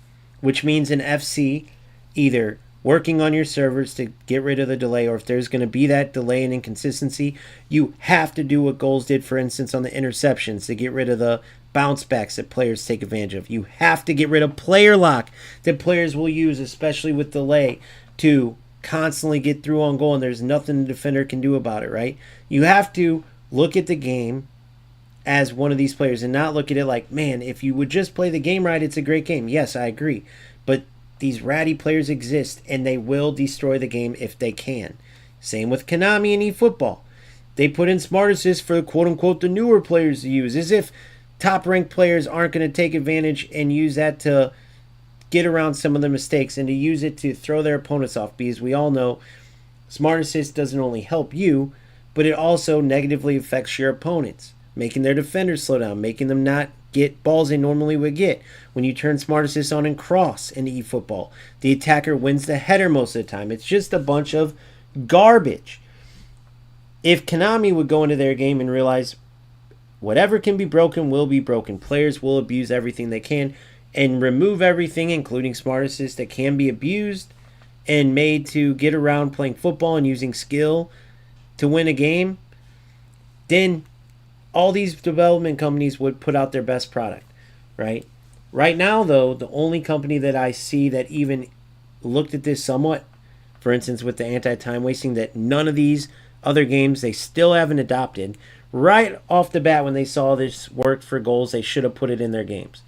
which means in FC, either working on your servers to get rid of the delay, or if there's going to be that delay and inconsistency, you have to do what goals did, for instance, on the interceptions to get rid of the bounce backs that players take advantage of. You have to get rid of player lock that players will use, especially with delay, to constantly get through on goal, and there's nothing the defender can do about it, right? You have to look at the game as one of these players and not look at it like, man, if you would just play the game right, it's a great game. Yes, I agree. But these ratty players exist, and they will destroy the game if they can. Same with Konami and eFootball. They put in smart assists for quote-unquote the newer players to use, as if top-ranked players aren't going to take advantage and use that to get around some of the mistakes and to use it to throw their opponents off, because we all know smart assist doesn't only help you, but it also negatively affects your opponents, making their defenders slow down, making them not get balls they normally would get. When you turn smart assist on and cross in eFootball, the attacker wins the header most of the time. It's just a bunch of garbage. If Konami would go into their game and realize whatever can be broken will be broken, players will abuse everything they can, and remove everything, including smart assist, that can be abused and made to get around playing football and using skill to win a game, then all these development companies would put out their best product, right? Right now, though, the only company that I see that even looked at this somewhat, for instance, with the anti-time wasting, that none of these other games they still haven't adopted, right off the bat when they saw this worked for goals, they should have put it in their games.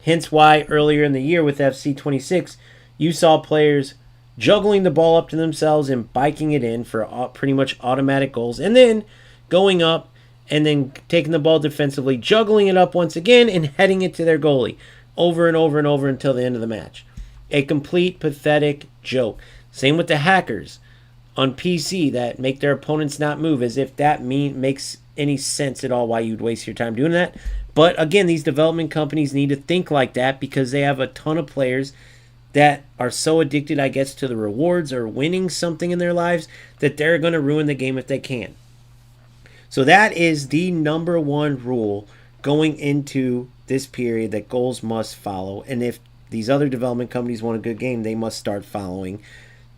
Hence why earlier in the year with FC26, you saw players juggling the ball up to themselves and biking it in for pretty much automatic goals, and then going up and then taking the ball defensively, juggling it up once again, and heading it to their goalie over and over and over until the end of the match. A complete pathetic joke. Same with the hackers on PC that make their opponents not move, as if that makes any sense at all why you'd waste your time doing that. But again, these development companies need to think like that because they have a ton of players that are so addicted, I guess, to the rewards or winning something in their lives that they're going to ruin the game if they can. So that is the number one rule going into this period that goals must follow. And if these other development companies want a good game, they must start following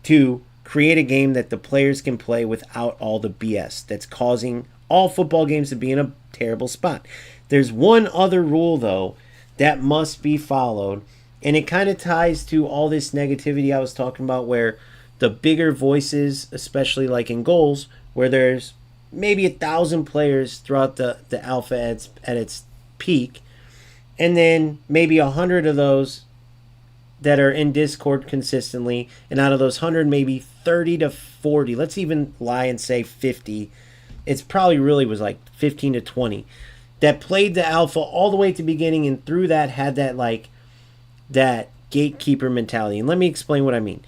to create a game that the players can play without all the BS that's causing all football games to be in a terrible spot. There's one other rule, though, that must be followed, and it kind of ties to all this negativity I was talking about, where the bigger voices, especially like in goals, where there's maybe 1,000 players throughout the alpha at its peak, and then maybe 100 of those that are in Discord consistently, and out of those 100, maybe 30 to 40, let's even lie and say 50, it's probably really was like 15 to 20, that played the alpha all the way to the beginning, and through that had that gatekeeper mentality. And let me explain what I mean.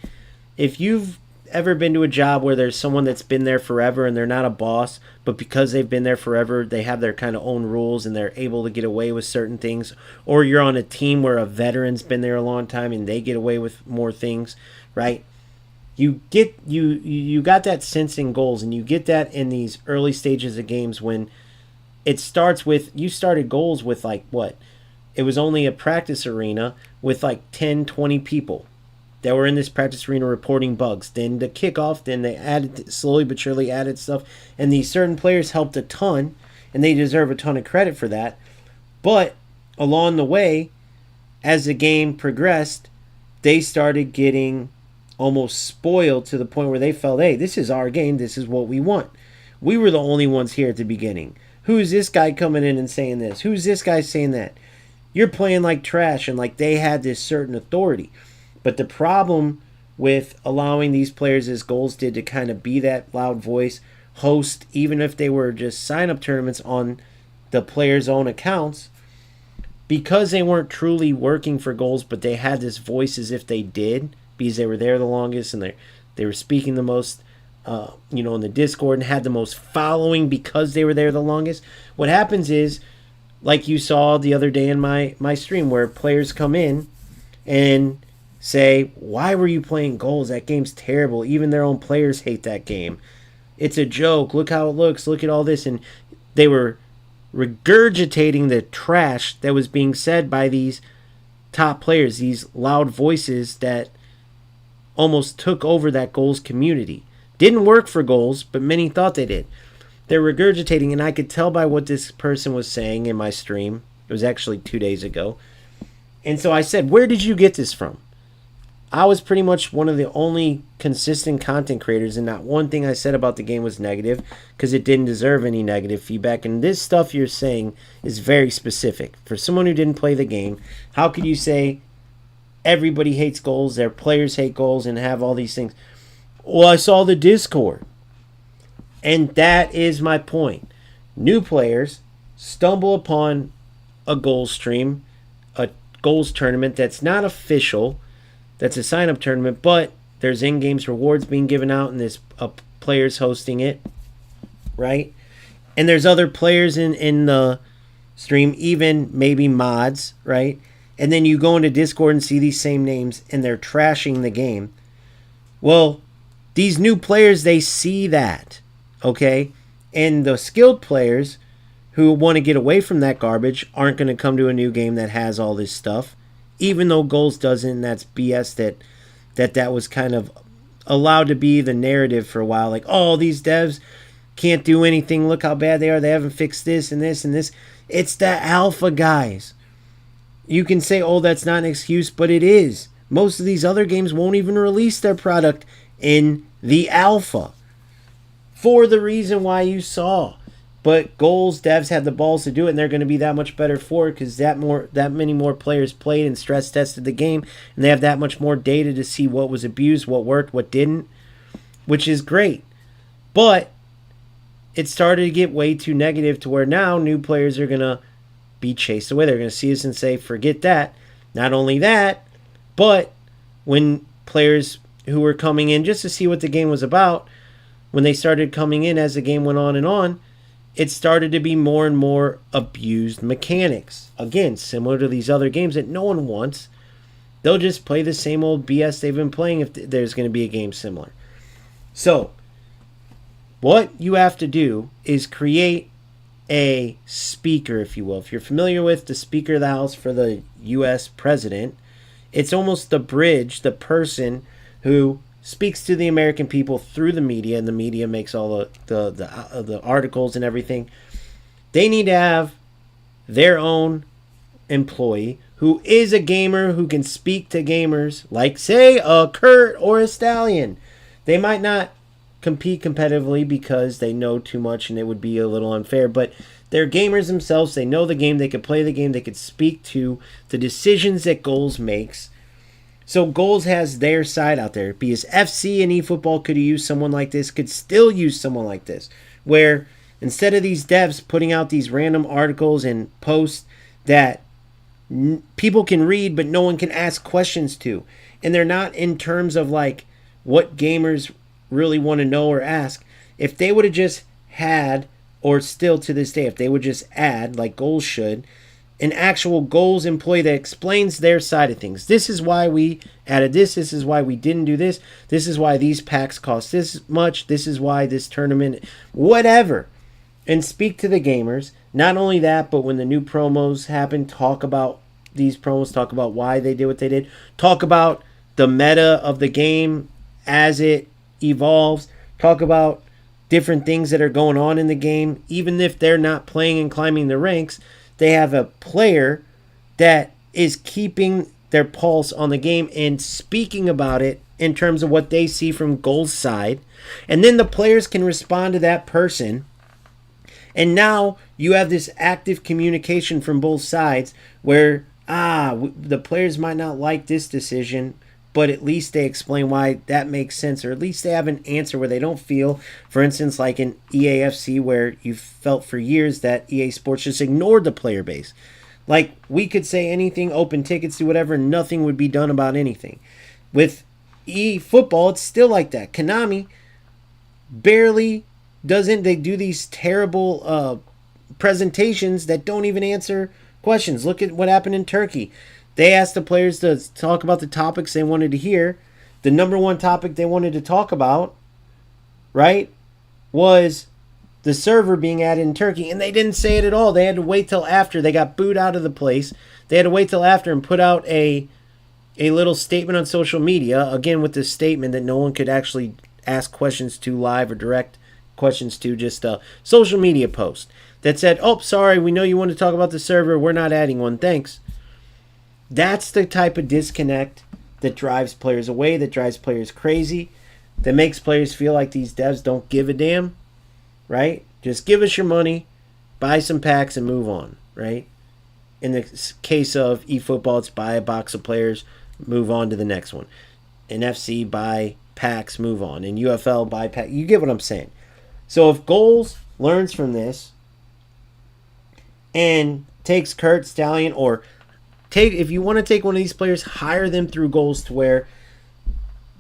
If you've ever been to a job where there's someone that's been there forever and they're not a boss, but because they've been there forever, they have their kind of own rules and they're able to get away with certain things, or you're on a team where a veteran's been there a long time and they get away with more things, right? You got that sense in goals, and you get that in these early stages of games when it starts with, you started goals with like what? It was only a practice arena with like 10, 20 people that were in this practice arena reporting bugs. Then the kickoff, then they added, slowly but surely added stuff. And these certain players helped a ton, and they deserve a ton of credit for that. But along the way, as the game progressed, they started getting almost spoiled to the point where they felt, hey, this is our game, this is what we want. We were the only ones here at the beginning. Who's this guy coming in and saying this? Who's this guy saying that? You're playing like trash, and like they had this certain authority. But the problem with allowing these players, as goals did, to kind of be that loud voice, host, even if they were just sign-up tournaments on the players' own accounts, because they weren't truly working for goals, but they had this voice as if they did, because they were there the longest and they were speaking the most, in the Discord, and had the most following because they were there the longest. What happens is, like you saw the other day in my stream, where players come in and say, why were you playing goals? That game's terrible. Even their own players hate that game. It's a joke. Look how it looks. Look at all this. And they were regurgitating the trash that was being said by these top players, these loud voices that almost took over that goals community. Didn't work for goals, but many thought they did. They're regurgitating, and I could tell by what this person was saying in my stream. It was actually 2 days ago. And so I said, where did you get this from? I was pretty much one of the only consistent content creators, and not one thing I said about the game was negative, because it didn't deserve any negative feedback. And this stuff you're saying is very specific. For someone who didn't play the game, how could you say everybody hates goals, their players hate goals, and have all these things? Well, I saw the Discord. And that is my point. New players stumble upon a goal stream, a goals tournament that's not official, that's a sign-up tournament, but there's in-games rewards being given out, and there's players hosting it, right? And there's other players in the stream, even maybe mods, right? And then you go into Discord and see these same names, and they're trashing the game. Well, these new players, they see that, okay? And the skilled players who want to get away from that garbage aren't going to come to a new game that has all this stuff, even though Goals doesn't. That's BS that was kind of allowed to be the narrative for a while. Like, oh, these devs can't do anything. Look how bad they are. They haven't fixed this and this and this. It's the alpha guys. You can say, oh, that's not an excuse, but it is. Most of these other games won't even release their product in the alpha for the reason why you saw. But Goals devs had the balls to do it, and they're going to be that much better for it because that many more players played and stress tested the game, and they have that much more data to see what was abused, what worked, what didn't, which is great. But it started to get way too negative to where now new players are going to be chased away. They're going to see us and say, forget that. Not only that, but when players who were coming in just to see what the game was about, when they started coming in as the game went on and on, it started to be more and more abused mechanics. Again, similar to these other games that no one wants. They'll just play the same old BS they've been playing if there's going to be a game similar. So, what you have to do is create a speaker, if you will. If you're familiar with the Speaker of the House for the U.S. President, it's almost the bridge, the person who speaks to the American people through the media, and the media makes all the articles and everything. They need to have their own employee who is a gamer, who can speak to gamers, like, say, a Kurt or a Stallion. They might not compete competitively because they know too much and it would be a little unfair, but they're gamers themselves. They know the game. They could play the game. They could speak to the decisions that Goals makes. So Goals has their side out there. Because FC and eFootball could use someone like this, could still use someone like this, where instead of these devs putting out these random articles and posts that people can read but no one can ask questions to, and they're not in terms of like what gamers really want to know or ask, if they would have just had, or still to this day, if they would just add, like Goals should, an actual Goals employee that explains their side of things. This is why we added this. This is why we didn't do this. This is why these packs cost this much. This is why this tournament, whatever. And speak to the gamers. Not only that, but when the new promos happen, talk about these promos. Talk about why they did what they did. Talk about the meta of the game as it evolves. Talk about different things that are going on in the game. Even if they're not playing and climbing the ranks, they have a player that is keeping their pulse on the game and speaking about it in terms of what they see from Goals' side. And then the players can respond to that person. And now you have this active communication from both sides where, the players might not like this decision, but at least they explain why that makes sense, or at least they have an answer where they don't feel, for instance, like in EAFC, where you felt for years that EA Sports just ignored the player base. Like, we could say anything, open tickets, do whatever, nothing would be done about anything. With eFootball, it's still like that. Konami barely doesn't, they do these terrible presentations that don't even answer questions. Look at what happened in Turkey. They asked the players to talk about the topics they wanted to hear. The number one topic they wanted to talk about, right, was the server being added in Turkey. And they didn't say it at all. They had to wait till after. They got booed out of the place. They had to wait till after and put out a little statement on social media, again with this statement that no one could actually ask questions to live or direct questions to, just a social media post that said, oh, sorry, we know you want to talk about the server. We're not adding one. Thanks. That's the type of disconnect that drives players away, that drives players crazy, that makes players feel like these devs don't give a damn, right? Just give us your money, buy some packs, and move on, right? In the case of eFootball, it's buy a box of players, move on to the next one. In FC, buy packs, move on. In UFL, buy packs. You get what I'm saying. So if Goals learns from this and takes Kurt, Stallion, or if you want to take one of these players, hire them through goals to where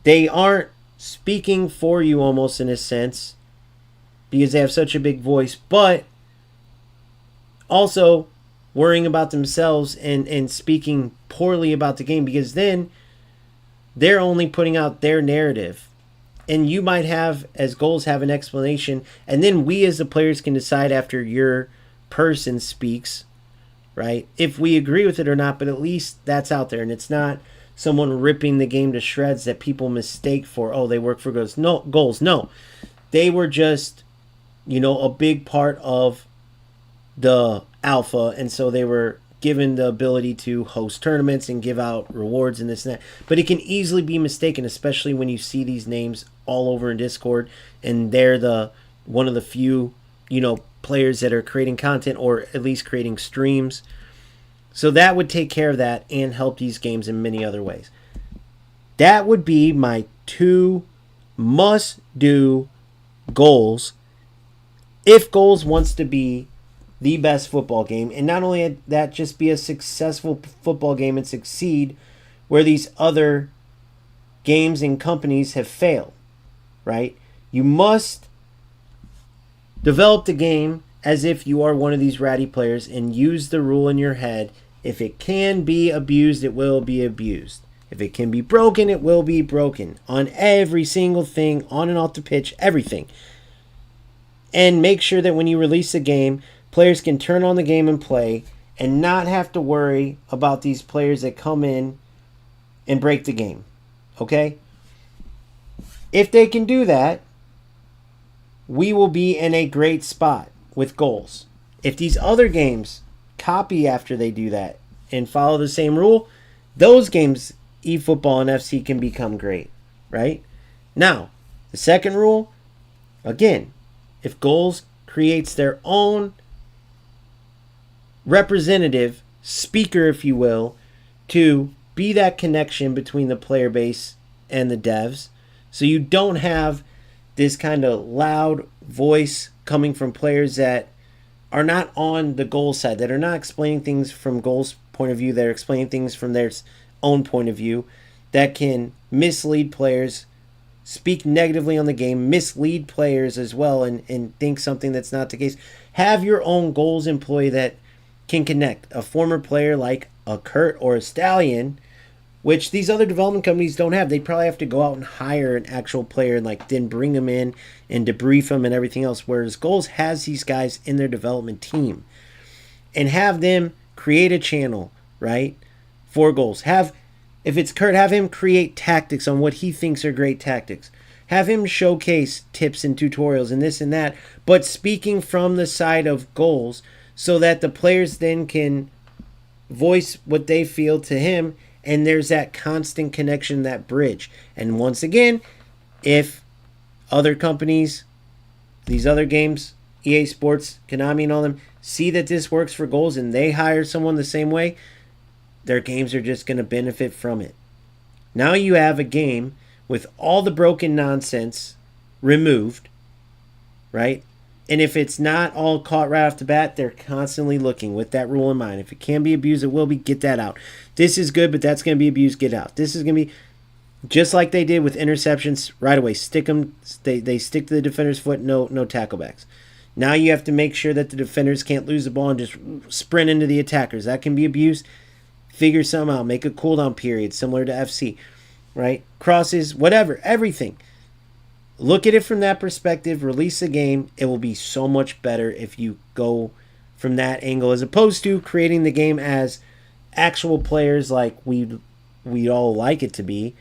they aren't speaking for you almost in a sense because they have such a big voice, but also worrying about themselves and speaking poorly about the game, because then they're only putting out their narrative. And you might have, as goals, have an explanation, and then we as the players can decide after your person speaks, right, if we agree with it or not, but at least that's out there, and it's not someone ripping the game to shreds that people mistake for, oh, they work for goals. No. They were just, a big part of the alpha, and so they were given the ability to host tournaments and give out rewards and this and that. But it can easily be mistaken, especially when you see these names all over in Discord, and they're one of the few, players that are creating content or at least creating streams. So that would take care of that and help these games in many other ways. That would be my 2 must-do goals if Goals wants to be the best football game. And not only that, just be a successful football game and succeed where these other games and companies have failed, right? You must develop the game as if you are one of these ratty players and use the rule in your head. If it can be abused, it will be abused. If it can be broken, it will be broken. On every single thing, on and off the pitch, everything. And make sure that when you release a game, players can turn on the game and play and not have to worry about these players that come in and break the game. Okay? If they can do that, we will be in a great spot with Goals. If these other games copy after they do that and follow the same rule, those games, eFootball and FC, can become great, right? Now, the second rule, again, if Goals creates their own representative, speaker, if you will, to be that connection between the player base and the devs, so you don't have this kind of loud voice coming from players that are not on the goal side, that are not explaining things from Goals' point of view, that are explaining things from their own point of view, that can mislead players, speak negatively on the game, mislead players as well, and think something that's not the case. Have your own Goals employee that can connect. A former player like a Kurt or a Stallion, which these other development companies don't have. They probably have to go out and hire an actual player and then bring them in and debrief them and everything else. Whereas Goals has these guys in their development team and have them create a channel, right, for Goals. If it's Kurt, have him create tactics on what he thinks are great tactics. Have him showcase tips and tutorials and this and that, but speaking from the side of Goals so that the players then can voice what they feel to him, and there's that constant connection, that bridge. And once again, if other companies, these other games, EA Sports, Konami and all them, see that this works for Goals and they hire someone the same way, their games are just going to benefit from it. Now you have a game with all the broken nonsense removed, right? And if it's not all caught right off the bat, they're constantly looking with that rule in mind. If it can be abused, it will be. Get that out. This is good, but that's going to be abused. Get out. This is going to be just like they did with interceptions right away. Stick them. They stick to the defender's foot. No tacklebacks. Now you have to make sure that the defenders can't lose the ball and just sprint into the attackers. That can be abused. Figure something out. Make a cooldown period similar to FC, right? Crosses, whatever, everything. Look at it from that perspective. Release a game. It will be so much better if you go from that angle as opposed to creating the game as actual players like we all like it to be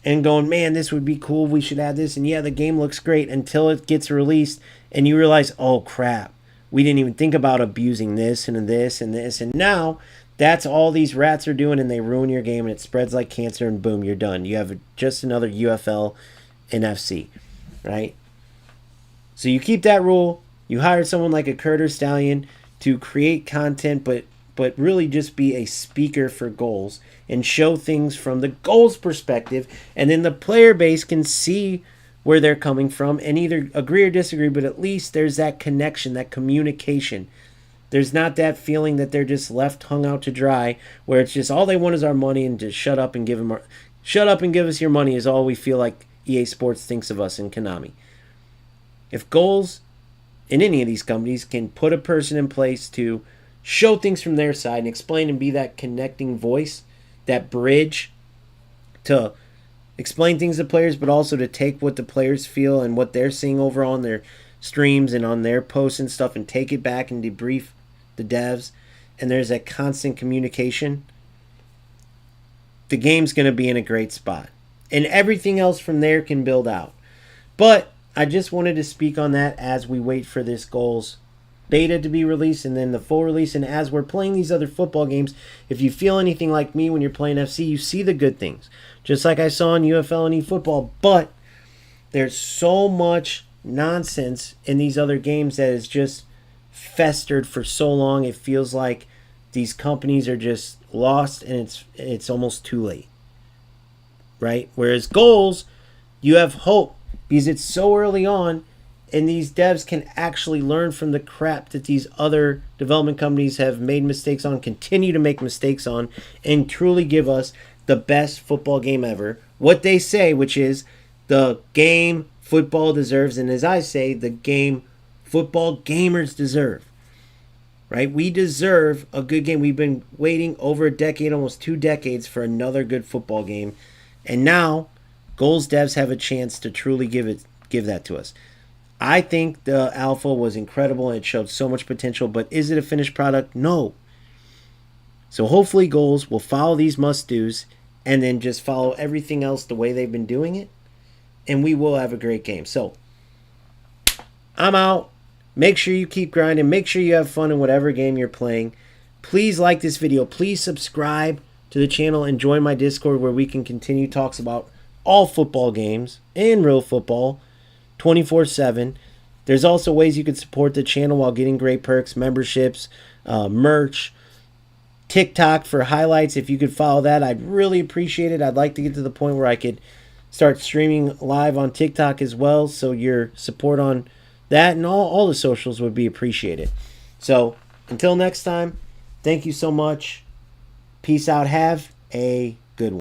and going, man, this would be cool. We should add this. And yeah, the game looks great until it gets released and you realize, oh, crap. We didn't even think about abusing this and this and this. And now that's all these rats are doing and they ruin your game and it spreads like cancer and boom, you're done. You have just another UFL in FC, right? So you keep that rule. You hire someone like a Kurt or Stallion to create content, but really just be a speaker for Goals and show things from the Goals perspective, and then the player base can see where they're coming from and either agree or disagree, but at least there's that connection, that communication. There's not that feeling that they're just left hung out to dry, where it's just all they want is our money and just shut up and give us your money is all we feel like EA Sports thinks of us in Konami. If goals in any of these companies can put a person in place to show things from their side and explain and be that connecting voice, that bridge to explain things to players, but also to take what the players feel and what they're seeing over on their streams and on their posts and stuff and take it back and debrief the devs, and there's that constant communication, the game's going to be in a great spot. And everything else from there can build out. But I just wanted to speak on that as we wait for this goals beta to be released and then the full release. And as we're playing these other football games, if you feel anything like me when you're playing FC, you see the good things. Just like I saw in UFL and eFootball. But there's so much nonsense in these other games that is just festered for so long. It feels like these companies are just lost and it's almost too late. Right? Whereas goals, you have hope because it's so early on and these devs can actually learn from the crap that these other development companies have made mistakes on, continue to make mistakes on, and truly give us the best football game ever. What they say, which is the game football deserves, and as I say, the game football gamers deserve. Right? We deserve a good game. We've been waiting over a decade, almost 2 decades, for another good football game. And now, goals devs have a chance to truly give that to us. I think the alpha was incredible and it showed so much potential, but is it a finished product? No. So hopefully goals will follow these must-dos and then just follow everything else the way they've been doing it, and we will have a great game. So, I'm out. Make sure you keep grinding. Make sure you have fun in whatever game you're playing. Please like this video. Please subscribe to the channel and join my Discord where we can continue talks about all football games and real football 24/7. There's also ways you can support the channel while getting great perks, memberships, merch, TikTok for highlights. If you could follow that, I'd really appreciate it. I'd like to get to the point where I could start streaming live on TikTok as well, so your support on that and all the socials would be appreciated. So until next time, thank you so much. Peace out. Have a